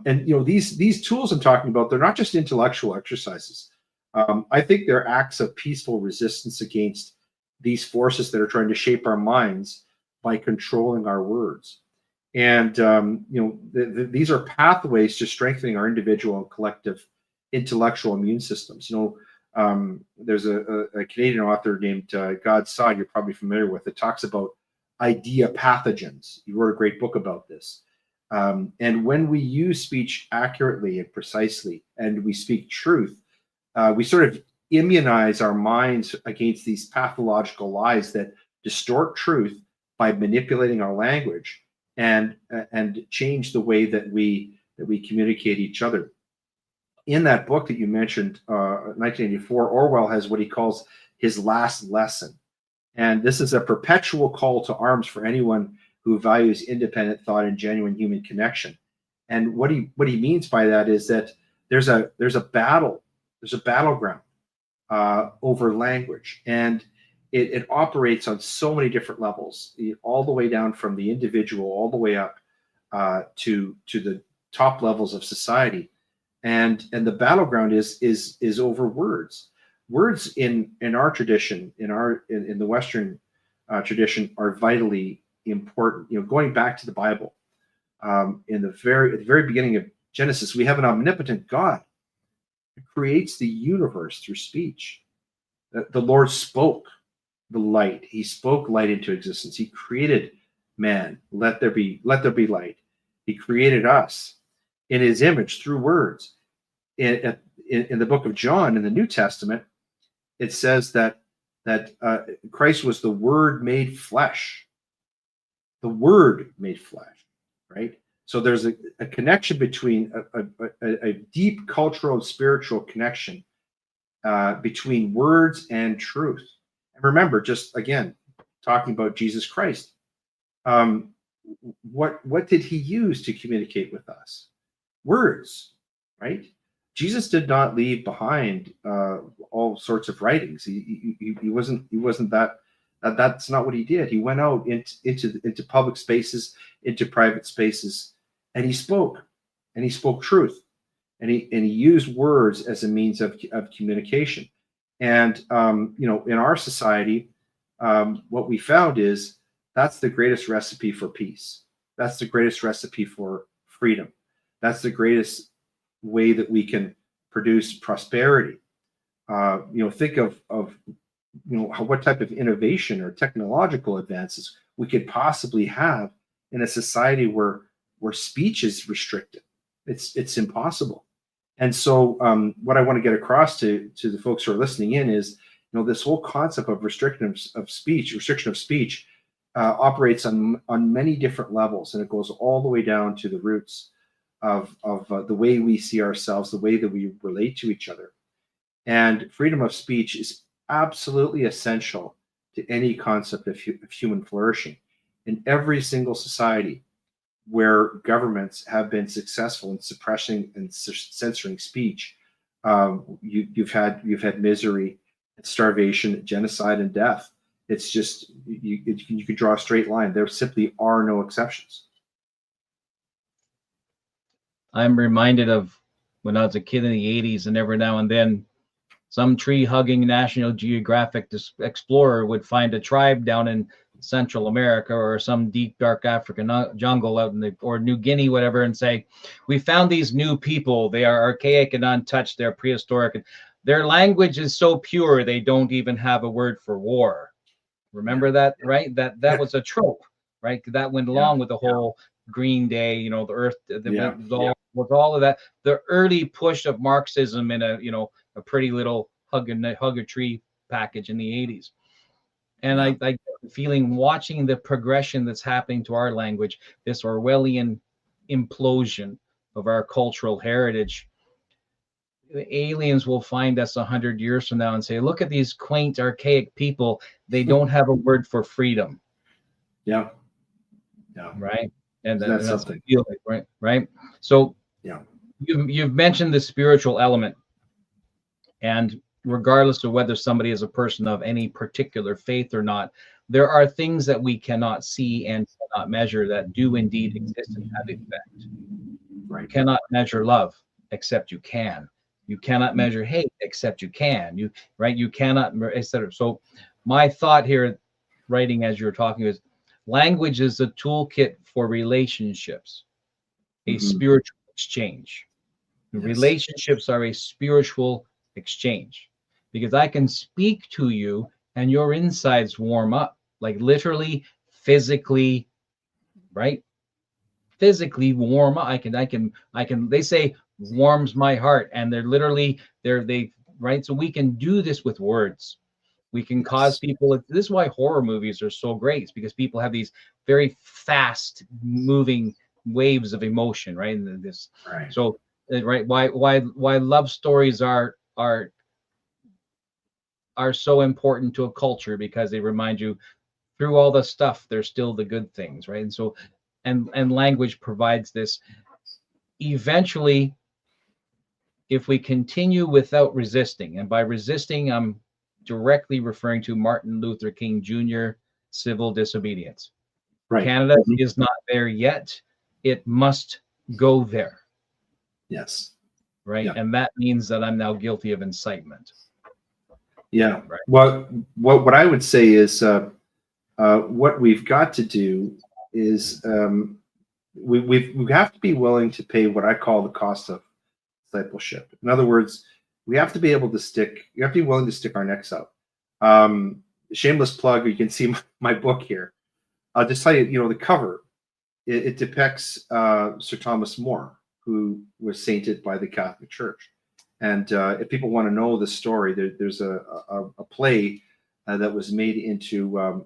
These tools I'm talking about, they're not just intellectual exercises. I think they're acts of peaceful resistance against these forces that are trying to shape our minds by controlling our words. And these are pathways to strengthening our individual and collective intellectual immune systems. There's a Canadian author named God Sod, you're probably familiar with, that talks about idea pathogens. He wrote a great book about this. And when we use speech accurately and precisely, and we speak truth, we sort of immunize our minds against these pathological lies that distort truth by manipulating our language and change the way that we communicate each other. In that book that you mentioned, 1984, Orwell has what he calls his last lesson. And this is a perpetual call to arms for anyone who values independent thought and genuine human connection. And what he means by that is that there's a battleground over language, and it operates on so many different levels, all the way down from the individual all the way up to the top levels of society, and the battleground is over words. Words in our tradition, in the Western tradition, are vitally important. Going back to the Bible, at the very beginning of Genesis, we have an omnipotent God who creates the universe through speech. The Lord spoke the light. He spoke light into existence. He created man. Let there be light. He created us in his image through words. In the book of John in the New Testament, it says that Christ was the Word made flesh. The Word made flesh, right? So there's a connection between a deep cultural and spiritual connection between words and truth. And remember, just again, talking about Jesus Christ, what did he use to communicate with us? Words, right? Jesus did not leave behind all sorts of writings. He wasn't that. That's not what he did. He went out into public spaces, into private spaces, and he spoke truth, and he used words as a means of communication. And in our society, what we found is that's the greatest recipe for peace. That's the greatest recipe for freedom. That's the greatest way that we can produce prosperity. Think of what type of innovation or technological advances we could possibly have in a society where speech is restricted. It's impossible. And so what I want to get across to the folks who are listening in is, this whole concept of restriction of speech operates on many different levels, and it goes all the way down to the roots of the way we see ourselves, the way that we relate to each other. And freedom of speech is absolutely essential to any concept of human flourishing. In every single society where governments have been successful in suppressing and censoring speech, you've had misery, starvation, genocide, and death. It's just you can draw a straight line. There simply are no exceptions. I'm reminded of when I was a kid in the 80s, and every now and then some tree-hugging National Geographic explorer would find a tribe down in Central America or some deep, dark African jungle out in or New Guinea, whatever, and say, we found these new people. They are archaic and untouched. They're prehistoric. Their language is so pure, they don't even have a word for war. Remember that, right? That was a trope, right? That went along with the whole Green Day, the Earth, with all of that. The early push of Marxism in a pretty little hug a tree package in the 80s. And I get the feeling, watching the progression that's happening to our language, this Orwellian implosion of our cultural heritage, the aliens will find us 100 years from now and say, look at these quaint, archaic people. They don't have a word for freedom. Yeah. Right. And that's something. Right. So you've mentioned the spiritual element, and regardless of whether somebody is a person of any particular faith or not, there are things that we cannot see and cannot measure that do indeed exist and have effect. Right. You cannot measure love, except you can. You cannot measure hate, except you can. You cannot, etc. So my thought here, writing as you're talking, is language is a toolkit for relationships, a spiritual exchange. Yes. Relationships are a spiritual exchange, because I can speak to you and your insides warm up, like literally, physically, right? Physically warm up. I can. They say warms my heart, and they're literally right. So we can do this with words. We can cause people. This is why horror movies are so great. It's because people have these very fast moving waves of emotion, right? And this, right. So, right. Why love stories are so important to a culture, because they remind you through all the stuff, there's still the good things, right? And so, and language provides this. eventually, if we continue without resisting, and by resisting, I'm directly referring to Martin Luther King Jr. civil disobedience. Right. Canada is not there yet. It must go there. Yes. Right. Yeah. And that means that I'm now guilty of incitement. Yeah. Right. What I would say is what we've got to do is we have to be willing to pay what I call the cost of discipleship. In other words, we have to be able to stick. You have to be willing to stick our necks out. Shameless plug. You can see my book here. I'll just tell you. You know, the cover. It depicts Sir Thomas More, who was sainted by the Catholic Church. And if people want to know the story, there's a play that was made into a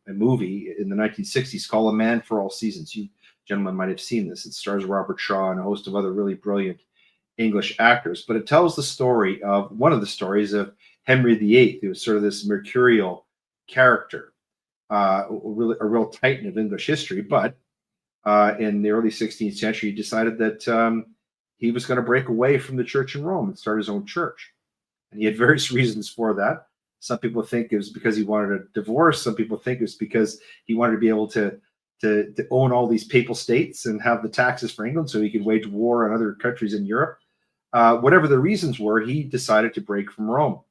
movie in the 1960s called A Man for All Seasons. You gentlemen might have seen this. It stars Robert Shaw and a host of other really brilliant English actors. But it tells the story of one of the stories of Henry VIII, who was sort of this mercurial character, a real titan of English history. But in the early 16th century, he decided that he was going to break away from the church in Rome and start his own church. And he had various reasons for that. Some people think it was because he wanted a divorce. Some people think it was because he wanted to be able to own all these papal states and have the taxes for England so he could wage war on other countries in Europe. Whatever the reasons were, he decided to break from Rome.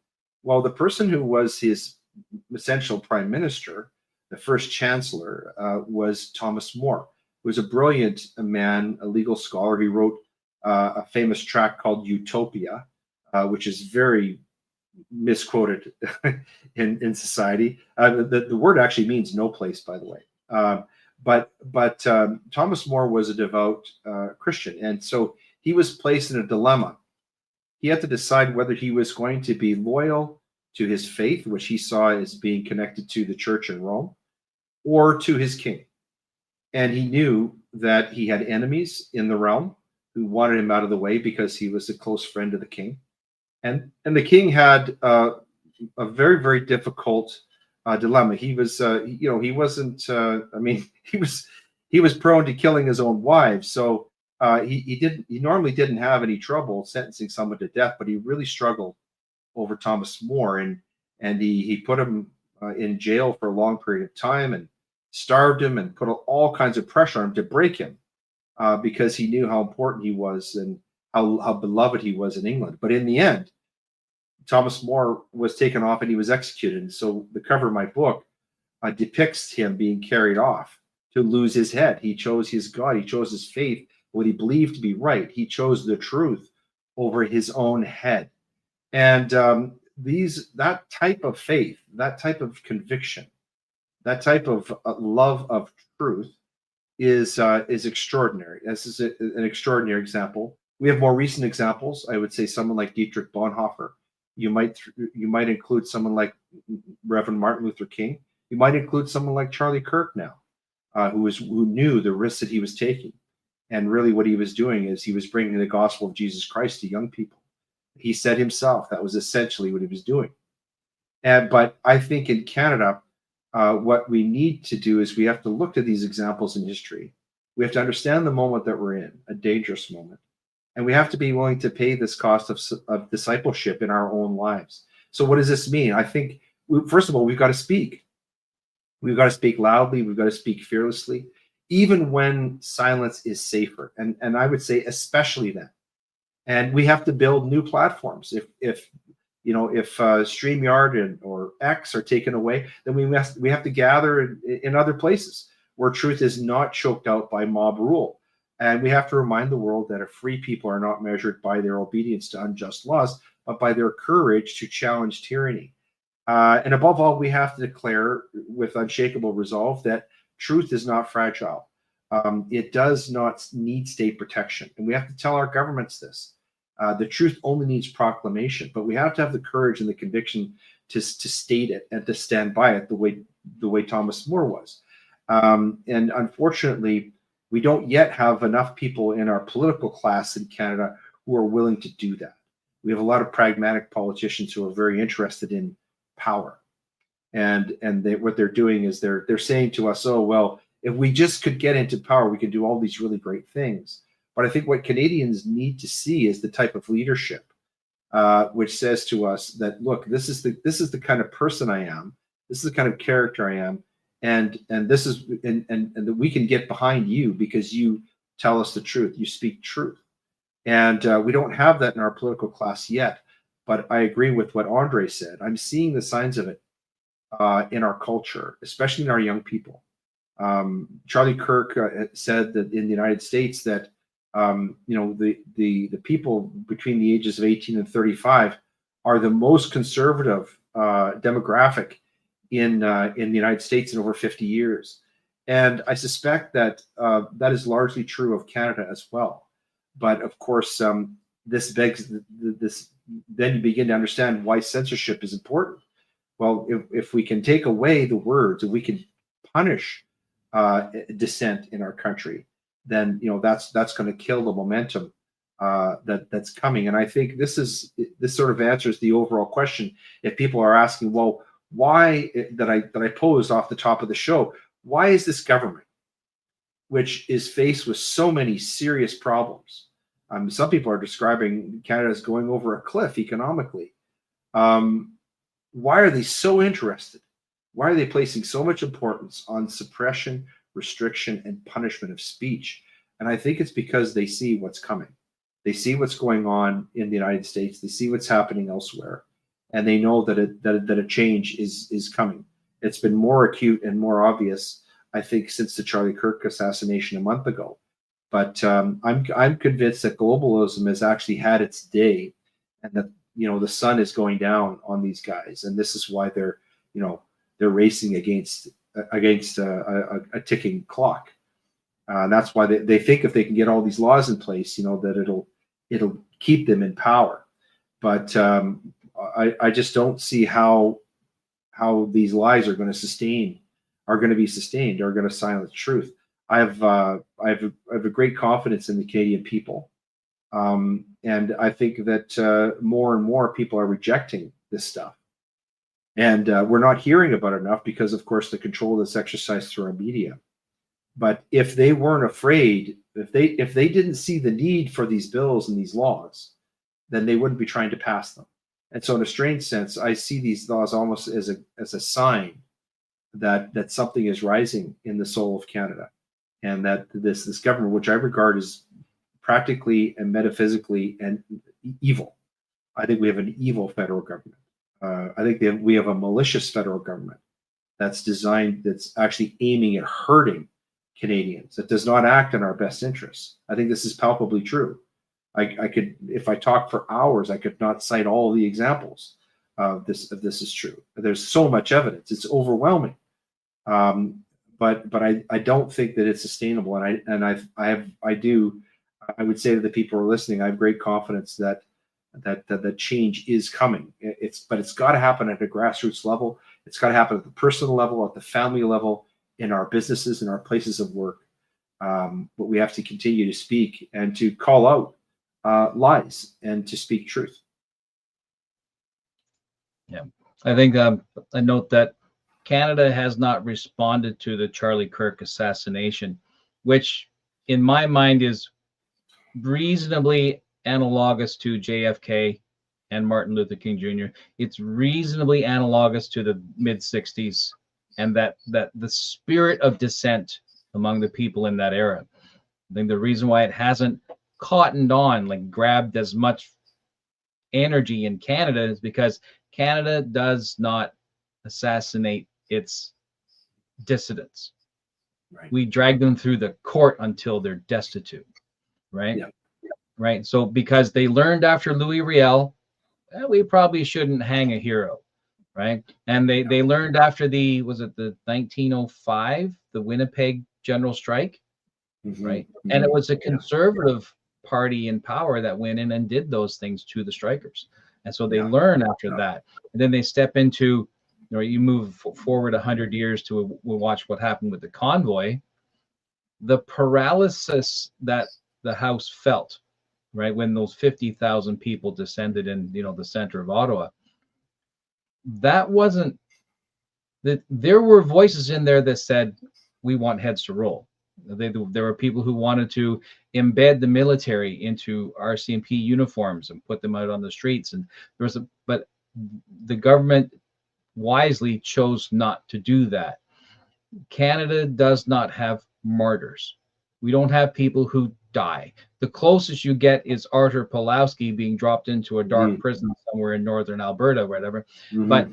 Well, the person who was his essential prime minister, the first chancellor, was Thomas More, who was a brilliant man, a legal scholar. He wrote a famous tract called Utopia, which is very misquoted in society. The word actually means no place, by the way. But Thomas More was a devout Christian, and so he was placed in a dilemma. He had to decide whether he was going to be loyal to his faith, which he saw as being connected to the church in Rome, or to his king. And he knew that he had enemies in the realm who wanted him out of the way because he was a close friend of the king. And the king had a very, very difficult dilemma. He was, he wasn't. He was prone to killing his own wives. So he normally didn't have any trouble sentencing someone to death, but he really struggled over Thomas More, and he put him in jail for a long period of time and starved him and put all kinds of pressure on him to break him because he knew how important he was and how beloved he was in England. But in the end, Thomas More was taken off and he was executed. And so the cover of my book depicts him being carried off to lose his head. He chose his God. He chose his faith, what he believed to be right. He chose the truth over his own head. And that type of faith, that type of conviction, that type of love of truth is extraordinary. This is an extraordinary example. We have more recent examples. I would say someone like Dietrich Bonhoeffer. You might include someone like Reverend Martin Luther King. You might include someone like Charlie Kirk now, who knew the risks that he was taking, and really what he was doing is he was bringing the gospel of Jesus Christ to young people. He said himself that was essentially what he was doing. But I think in Canada, what we need to do is we have to look at these examples in history. We have to understand the moment that we're in, a dangerous moment. And we have to be willing to pay this cost of discipleship in our own lives. So what does this mean? I think, first of all, we've got to speak. We've got to speak loudly. We've got to speak fearlessly, even when silence is safer. And I would say especially then. And we have to build new platforms. If StreamYard or X are taken away, then we have to gather in other places where truth is not choked out by mob rule. And we have to remind the world that a free people are not measured by their obedience to unjust laws, but by their courage to challenge tyranny. And above all, we have to declare with unshakable resolve that truth is not fragile. It does not need state protection. And we have to tell our governments this. The truth only needs proclamation, but we have to have the courage and the conviction to state it and to stand by it the way Thomas More was. And unfortunately, we don't yet have enough people in our political class in Canada who are willing to do that. We have a lot of pragmatic politicians who are very interested in power, and what they're doing is they're saying to us, oh well, if we just could get into power, we could do all these really great things. But I think what Canadians need to see is the type of leadership which says to us that, look, this is the kind of person I am, this is the kind of character I am, and this is and that we can get behind you because you tell us the truth, you speak truth. And we don't have that in our political class yet. But I agree with what Andre said. I'm seeing the signs of it in our culture, especially in our young people. Charlie Kirk said that in the United States that the people between the ages of 18 and 35 are the most conservative demographic in the United States in over 50 years. And I suspect that that is largely true of Canada as well. But of course, this begs this. Then you begin to understand why censorship is important. Well, if we can take away the words, if we can punish dissent in our country, then that's going to kill the momentum that's coming. And I think this sort of answers the overall question. If people are asking, well, why that I posed off the top of the show, why is this government, which is faced with so many serious problems? Some people are describing Canada as going over a cliff economically. Why are they so interested? Why are they placing so much importance on suppression, restriction, and punishment of speech? And I think it's because they see what's coming. They see what's going on in the United States. They see what's happening elsewhere, and they know that a change is coming. It's been more acute and more obvious, I think, since the Charlie Kirk assassination a month ago. But I'm convinced that globalism has actually had its day, and that the sun is going down on these guys, and this is why they're racing against a ticking clock. And that's why they think if they can get all these laws in place, that it'll keep them in power. But I just don't see how these lies are going to be sustained, are going to silence truth. I have a great confidence in the Canadian people, and I think that more and more people are rejecting this stuff, and we're not hearing about it enough because, of course, the control that's exercised through our media. But if they weren't afraid, if they didn't see the need for these bills and these laws, then they wouldn't be trying to pass them. And so, in a strange sense, I see these laws almost as a sign that something is rising in the soul of Canada. And that this government, which I regard as practically and metaphysically and evil, I think we have an evil federal government. I think we have a malicious federal government that's actually aiming at hurting Canadians. That does not act in our best interests. I think this is palpably true. I could, if I talk for hours, I could not cite all the examples of this. If this is true, there's so much evidence; it's overwhelming. But I don't think that it's sustainable, and I would say to the people who are listening, I have great confidence that the change is coming. But it's got to happen at a grassroots level. It's got to happen at the personal level, at the family level, in our businesses, in our places of work. But we have to continue to speak and to call out lies and to speak truth. Yeah, I think a note that Canada has not responded to the Charlie Kirk assassination, which in my mind is reasonably analogous to JFK and Martin Luther King Jr. It's reasonably analogous to the mid-60s, and that the spirit of dissent among the people in that era. I think the reason why it hasn't cottoned on, like grabbed as much energy in Canada, is because Canada does not assassinate its dissidents. Right. We drag them through the court until they're destitute, right? Yeah. Right. So because they learned after Louis Riel, we probably shouldn't hang a hero, right? And they learned after the 1905, the Winnipeg general strike, right? Mm-hmm. And it was a conservative party in power that went in and did those things to the strikers. And so they learn after that. And then they step into, you move forward 100 years to we'll watch what happened with the convoy. The paralysis that the House felt, right, when those 50,000 people descended in, the center of Ottawa, that wasn't that. There were voices in there that said, we want heads to roll. There were people who wanted to embed the military into RCMP uniforms and put them out on the streets. And but the government wisely chose not to do that. Canada does not have martyrs. We don't have people who die. The closest you get is Arthur Pawlowski being dropped into a dark prison somewhere in northern Alberta, whatever. But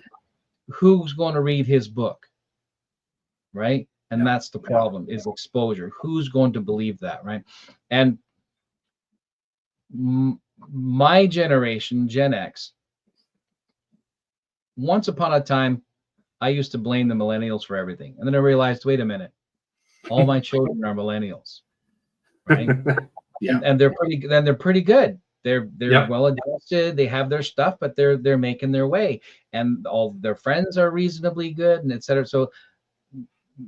who's going to read his book, right? And that's the problem, is exposure. Who's going to believe that, right? And my generation, Gen X, once upon a time, I used to blame the millennials for everything. And then I realized, wait a minute, all my children are millennials, right? And they're pretty good. They're well adjusted. They have their stuff, but they're making their way, and all their friends are reasonably good, and etc. So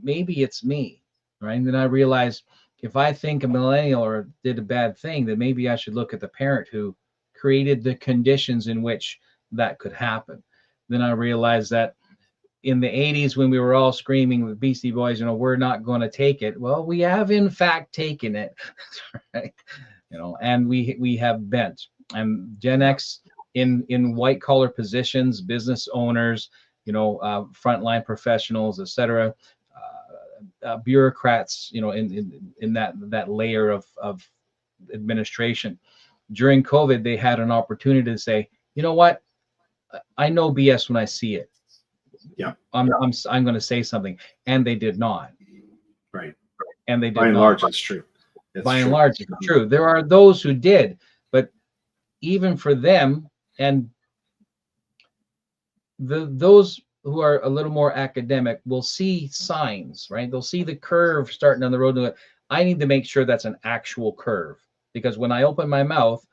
maybe it's me, right? And then I realized, if I think a millennial or did a bad thing, then maybe I should look at the parent who created the conditions in which that could happen. Then I realized that in the 80s, when we were all screaming with Beastie Boys, we're not going to take it. Well, we have in fact taken it, right? And we have bent. And Gen X in white collar positions, business owners, frontline professionals, etc., bureaucrats, in that layer of administration. During COVID, they had an opportunity to say, you know what, I know BS when I see it. Yeah, I'm going to say something, and they did not. Right. And they did by and not. large, that's true. By and large, it's true. There are those who did, but even for them, and those who are a little more academic will see signs, right? They'll see the curve starting on the road. And I need to make sure that's an actual curve, because when I open my mouth,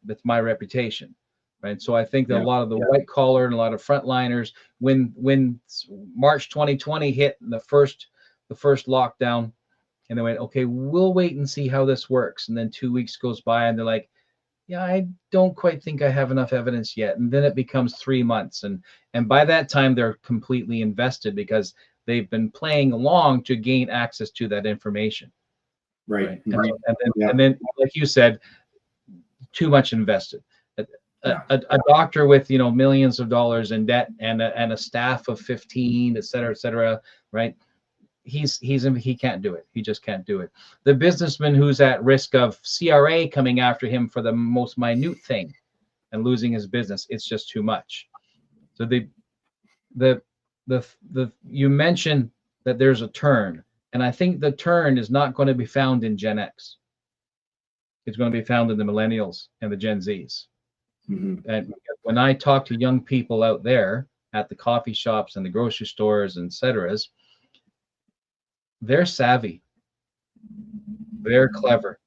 that's my reputation, right? So I think that a lot of the white collar and a lot of frontliners, when March 2020 hit, and the first lockdown, and they went, okay, we'll wait and see how this works. And then 2 weeks goes by, and they're like, yeah, I don't quite think I have enough evidence yet. And then it becomes 3 months. And by that time, they're completely invested, because they've been playing along to gain access to that information. Right. And then, like you said, too much invested. A doctor with, millions of dollars in debt and a staff of 15, et cetera, right? He can't do it. He just can't do it. The businessman who's at risk of CRA coming after him for the most minute thing and losing his business, it's just too much. So you mentioned that there's a turn, and I think the turn is not going to be found in Gen X. It's going to be found in the millennials and the Gen Zs. And when I talk to young people out there at the coffee shops and the grocery stores and et cetera, they're savvy, they're clever,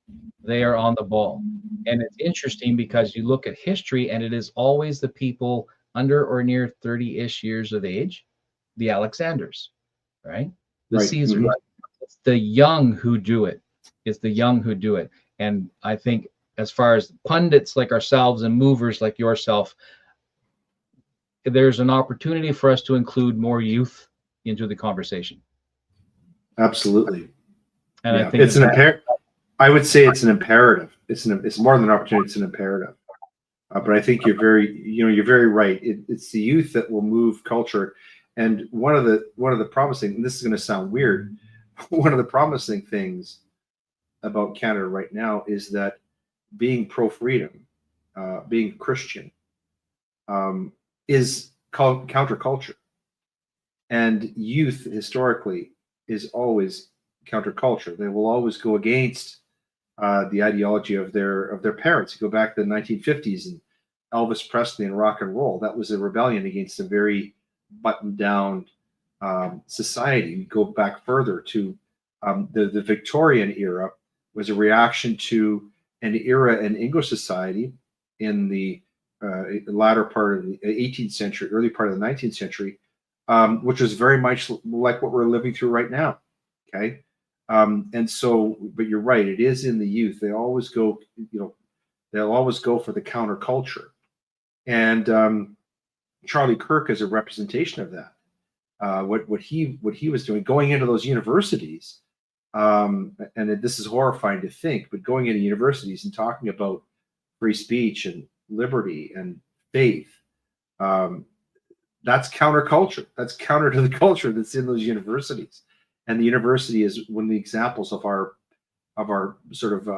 they are on the ball. And it's interesting, because you look at history, and it is always the people under or near 30-ish years of age, the Alexanders, right? The Caesars. It's the young who do it. It's the young who do it. And I think, as far as pundits like ourselves and movers like yourself, there's an opportunity for us to include more youth into the conversation. Absolutely. And I think it's I would say it's an imperative. It's more than an opportunity. It's an imperative. But I think you're very right. It's the youth that will move culture. And one of the promising, and this is going to sound weird, one of the promising things about Canada right now is that being pro-freedom, being Christian, is called counterculture. And youth historically is always counterculture. They will always go against the ideology of their parents. You go back to the 1950s and Elvis Presley and rock and roll. That was a rebellion against a very buttoned down society. You go back further to the Victorian era, was a reaction to an era in English society in the latter part of the 18th century, early part of the 19th century, which was very much like what we're living through right now. Okay. And so, but you're right, it is in the youth. They always go, they'll always go for the counterculture. And Charlie Kirk is a representation of that. What he was doing, going into those universities, This is horrifying to think, but going into universities and talking about free speech and liberty and faith, that's counterculture. That's counter to the culture that's in those universities. And the university is one of the examples of our sort of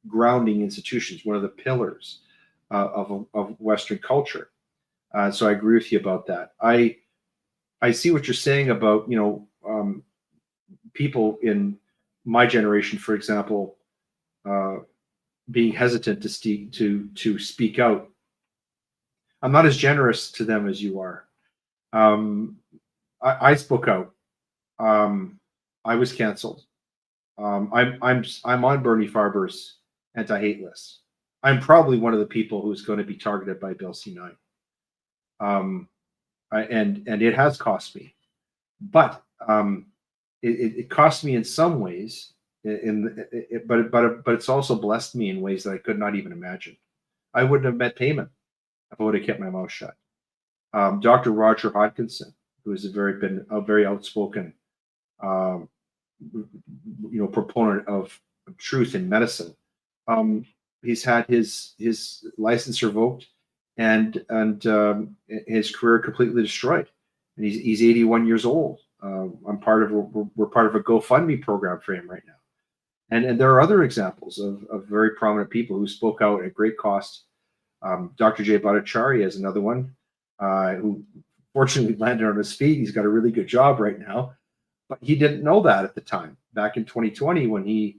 grounding institutions, one of the pillars of Western culture. So I agree with you about that. I see what you're saying about, people in my generation, for example, being hesitant to speak out. I'm not as generous to them as you are. I spoke out. I was canceled. I'm on Bernie Farber's anti-hate list. I'm probably one of the people who's going to be targeted by Bill C9. And it has cost me, but it cost me in some ways. But it's also blessed me in ways that I could not even imagine. I wouldn't have met Payman if I would have kept my mouth shut. Dr. Roger Hodkinson, who has been a very outspoken, proponent of truth in medicine. He's had his license revoked and his career completely destroyed. And he's 81 years old. We're part of a GoFundMe program for him right now. And there are other examples of very prominent people who spoke out at great cost. Dr. Jay Bhattacharya is another one who fortunately landed on his feet. He's got a really good job right now, but he didn't know that at the time. Back in 2020, when he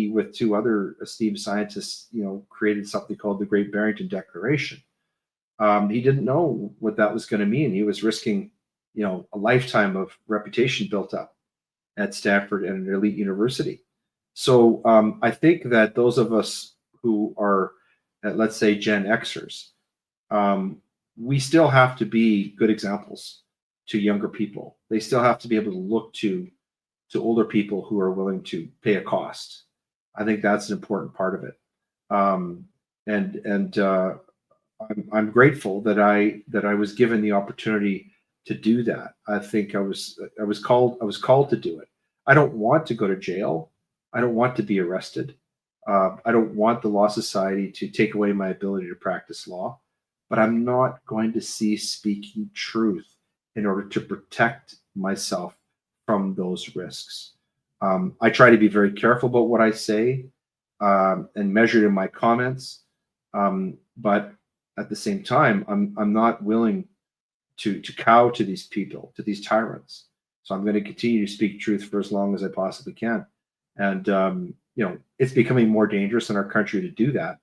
with two other esteemed scientists, created something called the Great Barrington Declaration. He didn't know what that was going to mean. He was risking, a lifetime of reputation built up at Stanford and an elite university. So I think that those of us who are, let's say, Gen Xers, we still have to be good examples to younger people. They still have to be able to look to older people who are willing to pay a cost. I think that's an important part of it. I'm grateful that I was given the opportunity to do that. I think I was called to do it. I don't want to go to jail. I don't want to be arrested. I don't want the Law Society to take away my ability to practice law, but I'm not going to cease speaking truth in order to protect myself from those risks. I try to be very careful about what I say and measured in my comments, but at the same time, I'm not willing to cow to these people, to these tyrants. So I'm going to continue to speak truth for as long as I possibly can. And it's becoming more dangerous in our country to do that.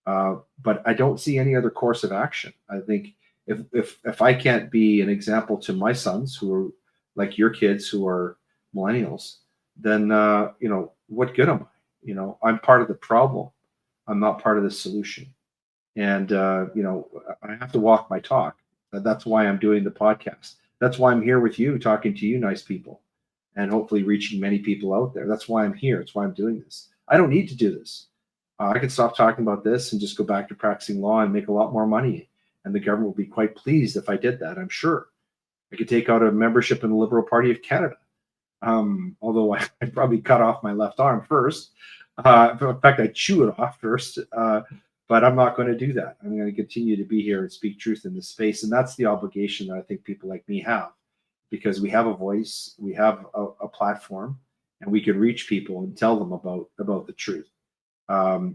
But I don't see any other course of action. I think if I can't be an example to my sons, who are like your kids, who are millennials, then what good am I? I'm part of the problem. I'm not part of the solution. And I have to walk my talk. That's why I'm doing the podcast. That's why I'm here with you, talking to you nice people, and hopefully reaching many people out there. That's why I'm here. That's why I'm doing this. I don't need to do this. I could stop talking about this and just go back to practicing law and make a lot more money. And the government will be quite pleased if I did that, I'm sure. I could take out a membership in the Liberal Party of Canada. Although I'd probably cut off my left arm first. In fact, I'd chew it off first. But I'm not going to do that. I'm going to continue to be here and speak truth in this space. And that's the obligation that I think people like me have, because we have a voice, we have a platform, and we can reach people and tell them about the truth.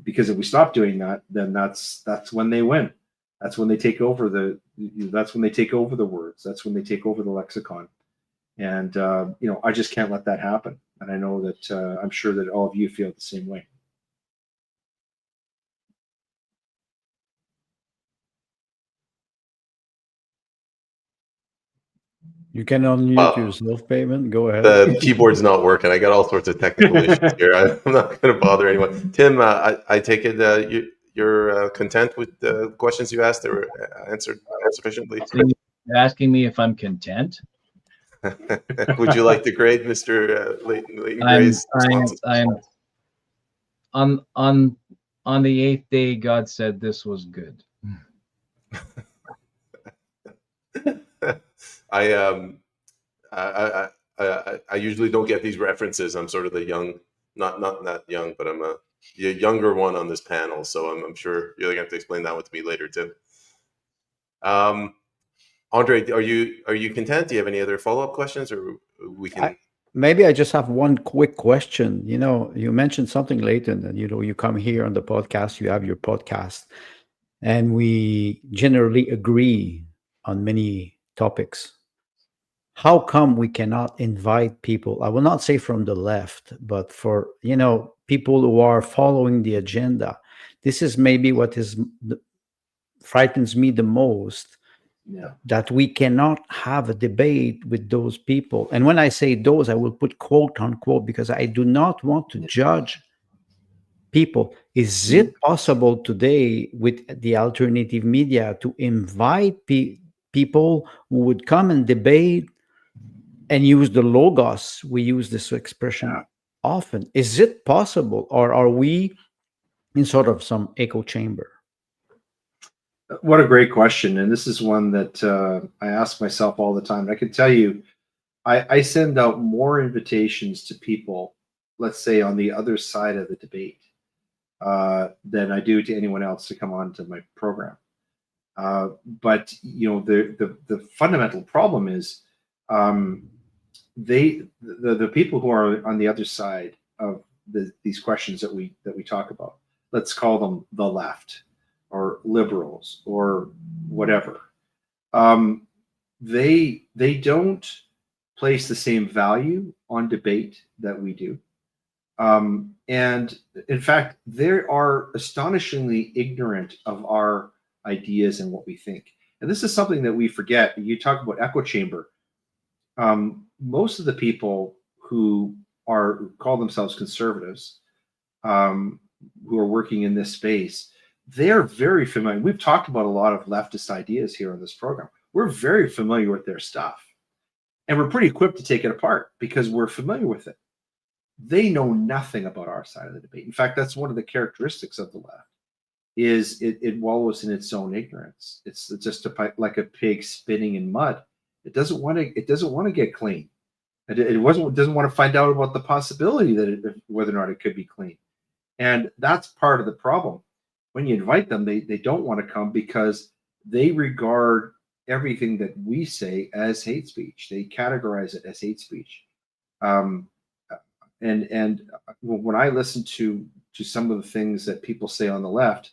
Because if we stop doing that, then that's when they win. That's when they take over the words. That's when they take over the lexicon. And I just can't let that happen. And I know that I'm sure that all of you feel the same way. You can unmute yourself, Payman. Go ahead. The keyboard's not working. I got all sorts of technical issues here. I'm not going to bother anyone. Tim, I take it you're content with the questions you asked. They were answered sufficiently. So you're asking me if I'm content? Would you like to grade Mr. Leighton Grey's responses? I'm on the eighth day, God said this was good. I I usually don't get these references. I'm sort of the young, not that young, but I'm a younger one on this panel. So I'm sure you're going to have to explain that one to me later too. Andre, are you content? Do you have any other follow-up questions, or we can? Maybe I just have one quick question. You mentioned something, Leighton, and you come here on the podcast, you have your podcast, and we generally agree on many topics. How come we cannot invite people? I will not say from the left, but for people who are following the agenda. This is maybe what frightens me the most. Yeah. That we cannot have a debate with those people. And when I say those, I will put quote unquote, because I do not want to judge people. Is it possible today with the alternative media to invite people who would come and debate and use the logos? We use this expression often. Is it possible, or are we in sort of some echo chamber? What a great question. And this is one that I ask myself all the time. I can tell you, I send out more invitations to people, let's say on the other side of the debate, than I do to anyone else to come on to my program. But the fundamental problem is the people who are on the other side of these questions that we talk about, let's call them the left or liberals or whatever, they don't place the same value on debate that we do. And in fact, they are astonishingly ignorant of our ideas and what we think. And this is something that we forget. You talk about echo chamber. Most of the people who call themselves conservatives, who are working in this space, they're very familiar. We've talked about a lot of leftist ideas here on this program. We're very familiar with their stuff, and we're pretty equipped to take it apart because we're familiar with it. They know nothing about our side of the debate. In fact, that's one of the characteristics of the left, is it wallows in its own ignorance. It's just like a pig spinning in mud. It doesn't want to get clean. It doesn't want to find out about the possibility that whether or not it could be clean. And that's part of the problem. When you invite them, they don't want to come because they regard everything that we say as hate speech. They categorize it as hate speech. And when I listen to some of the things that people say on the left,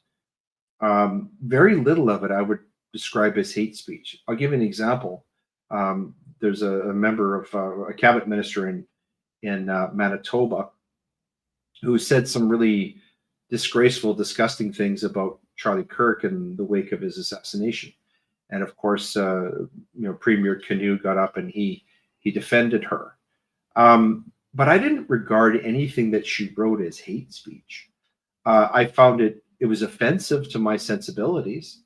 very little of it I would describe as hate speech. I'll give you an example. There's a member of a cabinet minister in Manitoba who said some really disgraceful, disgusting things about Charlie Kirk in the wake of his assassination. And of course, Premier Canoe got up and he defended her. But I didn't regard anything that she wrote as hate speech. I found it was offensive to my sensibilities,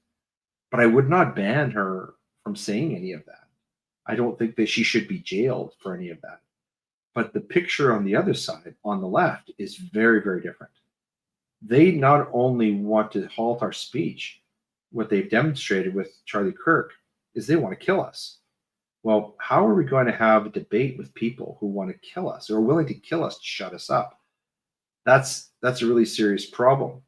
but I would not ban her from saying any of that. I don't think that she should be jailed for any of that. But the picture on the other side, on the left, is very, very different. They not only want to halt our speech, what they've demonstrated with Charlie Kirk is they want to kill us. Well, how are we going to have a debate with people who want to kill us or are willing to kill us to shut us up? That's a really serious problem.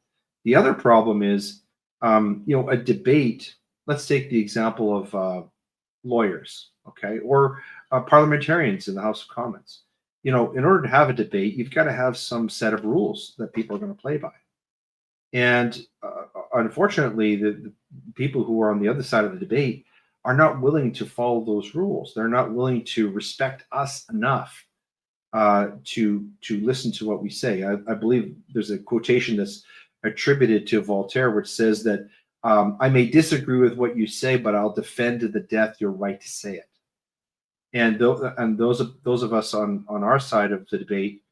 The other problem is, a debate. Let's take the example of lawyers, okay, or parliamentarians in the House of Commons. In order to have a debate, you've got to have some set of rules that people are going to play by. And unfortunately, the people who are on the other side of the debate are not willing to follow those rules. They're not willing to respect us enough to listen to what we say. I believe there's a quotation that's attributed to Voltaire, which says that I may disagree with what you say, but I'll defend to the death your right to say it. And those of us on our side of the debate,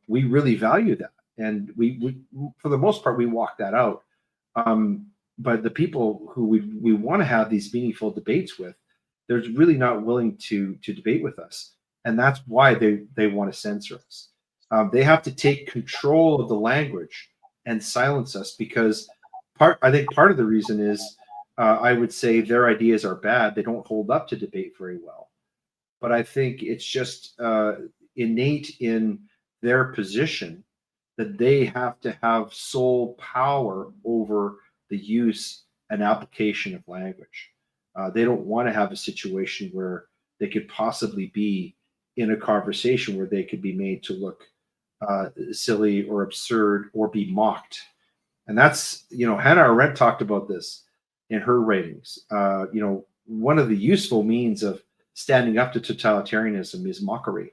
we really value that, and we for the most part we walk that out. But the people who we want to have these meaningful debates with, they're really not willing to debate with us, and that's why they want to censor us. They have to take control of the language and silence us because I think part of the reason is I would say their ideas are bad. They don't hold up to debate very well. but I think it's just innate in their position that they have to have sole power over the use and application of language. They don't want to have a situation where they could possibly be in a conversation where they could be made to look silly or absurd or be mocked. And that's, Hannah Arendt talked about this in her writings. One of the useful means of standing up to totalitarianism is mockery.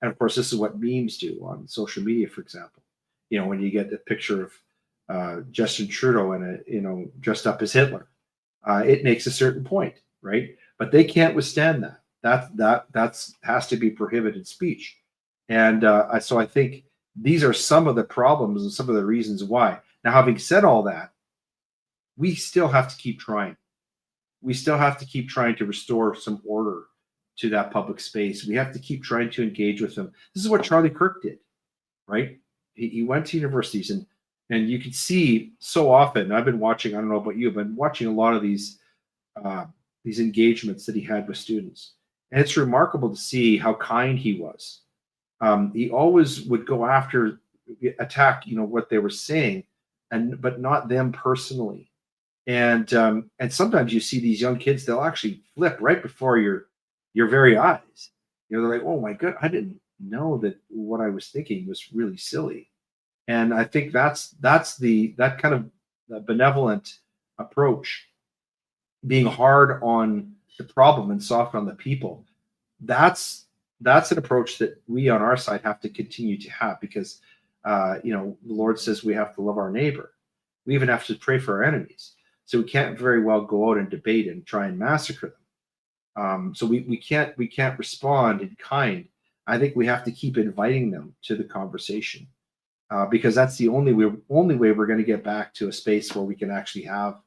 And of course, this is what memes do on social media, for example. When you get a picture of Justin Trudeau and dressed up as Hitler, it makes a certain point, right? But they can't withstand that. That has to be prohibited speech. And so I think these are some of the problems and some of the reasons why. Now, having said all that, we still have to keep trying. We still have to keep trying to restore some order to that public space. We have to keep trying to engage with them. This is what Charlie Kirk did, right? He went to universities, and you can see so often. I've been watching. I don't know about you, but watching a lot of these engagements that he had with students, and it's remarkable to see how kind he was. He always would go after, attack, what they were saying, but not them personally. And sometimes you see these young kids; they'll actually flip right before your very eyes. They're like, "Oh my God, I didn't know that what I was thinking was really silly." And I think that's that kind of benevolent approach, being hard on the problem and soft on the people. That's an approach that we on our side have to continue to have, because the Lord says we have to love our neighbor. We even have to pray for our enemies. So we can't very well go out and debate and try and massacre them. So we can't respond in kind. I think we have to keep inviting them to the conversation, because that's the only way we're going to get back to a space where we can actually have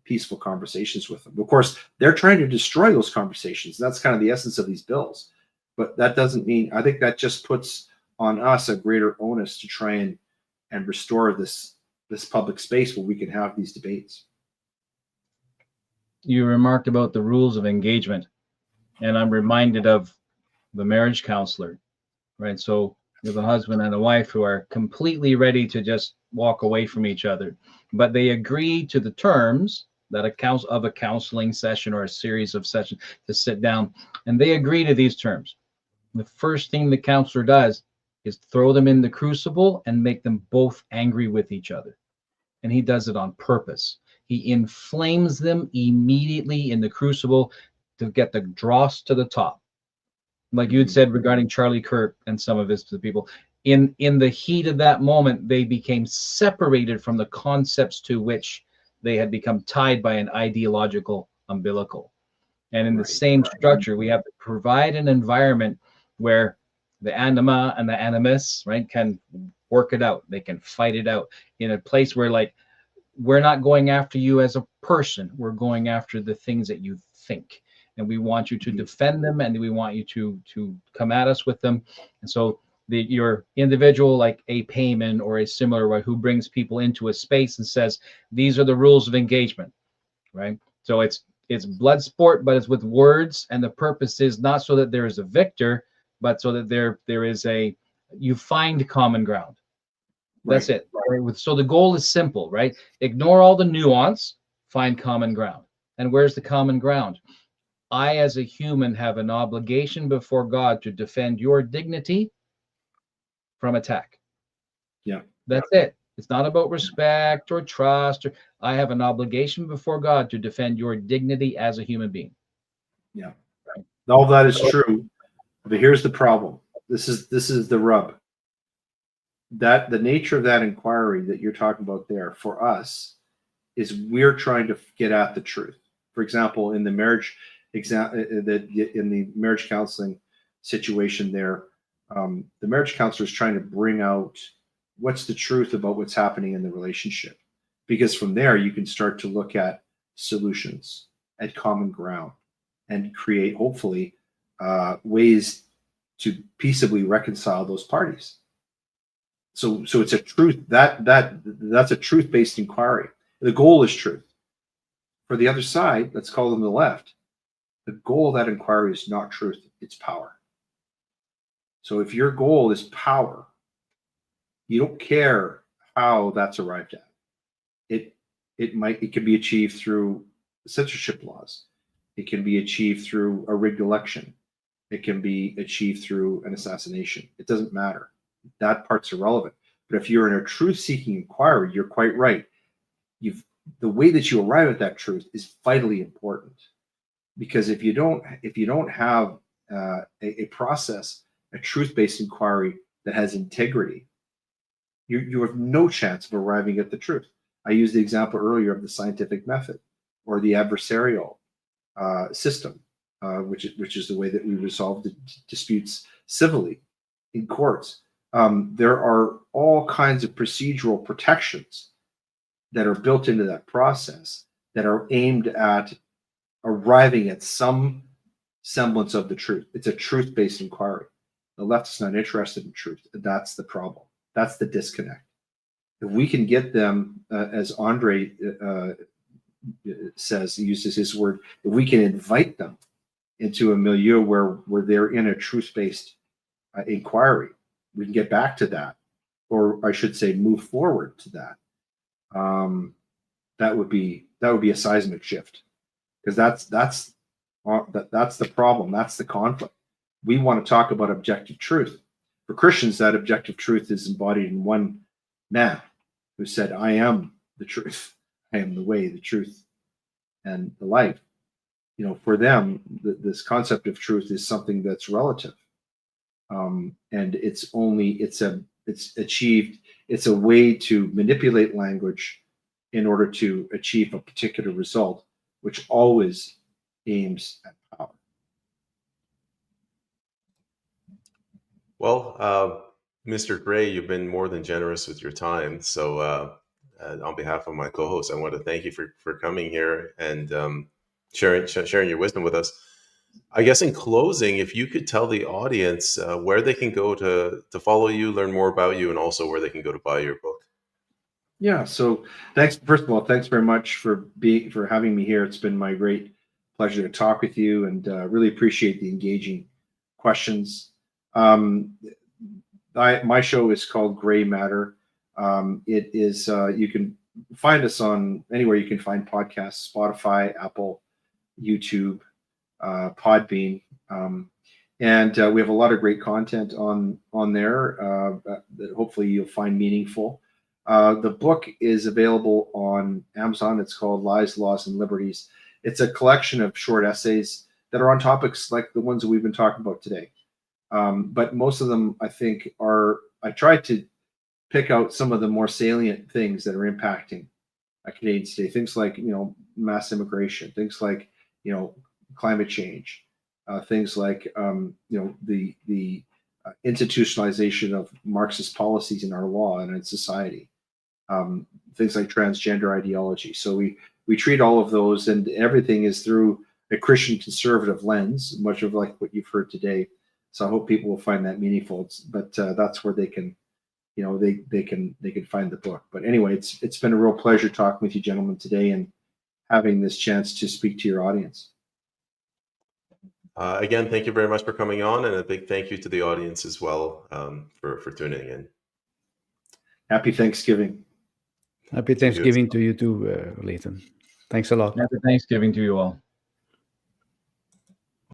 peaceful conversations with them. Of course, they're trying to destroy those conversations. That's kind of the essence of these bills. But that doesn't mean, I think that just puts on us a greater onus to try and restore this public space where we can have these debates. You remarked about the rules of engagement, and I'm reminded of the marriage counselor, right? So you have a husband and a wife who are completely ready to just walk away from each other, but they agree to the terms that of a counseling session or a series of sessions to sit down, and they agree to these terms. The first thing the counselor does is throw them in the crucible and make them both angry with each other. And he does it on purpose. He inflames them immediately in the crucible to get the dross to the top. Like you had said regarding Charlie Kirk and some of his people, in the heat of that moment, they became separated from the concepts to which they had become tied by an ideological umbilical. And in the same structure, we have to provide an environment where the anima and the animus, right, can work it out. They can fight it out in a place where, like, we're not going after you as a person. We're going after the things that you think. And we want you to defend them, and we want you to come at us with them. And so your individual, like a payman or a similar one, who brings people into a space and says, these are the rules of engagement, right? So it's blood sport, but it's with words. And the purpose is not so that there is a victor, but so that there is you find common ground. That's it. Right? So the goal is simple, right? Ignore all the nuance, find common ground. And where's the common ground? I, as a human, have an obligation before God to defend your dignity from attack. Yeah. That's it. It's not about respect or trust. I have an obligation before God to defend your dignity as a human being. Yeah. Right. All that is true. But here's the problem. This is the rub. That the nature of that inquiry that you're talking about there for us is we're trying to get at the truth. For example, in the marriage in the marriage counseling situation there, the marriage counselor is trying to bring out what's the truth about what's happening in the relationship, because from there you can start to look at solutions at common ground and create, hopefully, ways to peaceably reconcile those parties. So it's a truth that's a truth-based inquiry. The goal is truth. For the other side, let's call them the left, the goal of that inquiry is not truth, it's power. So if your goal is power, you don't care how that's arrived at. It can be achieved through censorship laws. It can be achieved through a rigged election. It can be achieved through an assassination. It doesn't matter. That part's irrelevant. But if you're in a truth-seeking inquiry, you're quite right. The way that you arrive at that truth is vitally important, because if you don't have a process, a truth-based inquiry that has integrity, you have no chance of arriving at the truth. I used the example earlier of the scientific method or the adversarial system, which is the way that we resolve disputes civilly in courts. There are all kinds of procedural protections that are built into that process that are aimed at arriving at some semblance of the truth. It's a truth-based inquiry. The left is not interested in truth. That's the problem. That's the disconnect. If we can get them, as Andre says, he uses his word, if we can invite them into a milieu where they're in a truth-based inquiry, we can get back to that, or I should say, move forward to that. That would be a seismic shift, because that's the problem. That's the conflict. We want to talk about objective truth. For Christians, that objective truth is embodied in one man who said, "I am the truth. I am the way, the truth, and the life." You know, for them, this concept of truth is something that's relative, and it's achieved. It's a way to manipulate language in order to achieve a particular result, which always aims at power. Well, Mr. Grey, you've been more than generous with your time. So on behalf of my co-host, I want to thank you for coming here and sharing your wisdom with us. I guess in closing, if you could tell the audience where they can go to follow you, learn more about you, and also where they can go to buy your book. Yeah. So thanks. First of all, thanks very much for having me here. It's been my great pleasure to talk with you, and really appreciate the engaging questions. My show is called Gray Matter. It is you can find us on anywhere you can find podcasts: Spotify, Apple, YouTube, Podbean, and we have a lot of great content on there that hopefully you'll find meaningful. The book is available on Amazon. It's called Lies, Laws, and Liberties. It's a collection of short essays that are on topics like the ones that we've been talking about today. But most of them, I think, I tried to pick out some of the more salient things that are impacting Canadians today. Things like, mass immigration, things like, climate change, things like, the institutionalization of Marxist policies in our law and in society, things like transgender ideology. So we treat all of those, and everything is through a Christian conservative lens, much of like what you've heard today. So I hope people will find that meaningful. But that's where they can, they can find the book. But anyway, it's been a real pleasure talking with you gentlemen today and having this chance to speak to your audience. Again, thank you very much for coming on, and a big thank you to the audience as well for tuning in. Happy Thanksgiving. Happy Thanksgiving to you too, Leighton. Thanks a lot. Happy Thanksgiving to you all.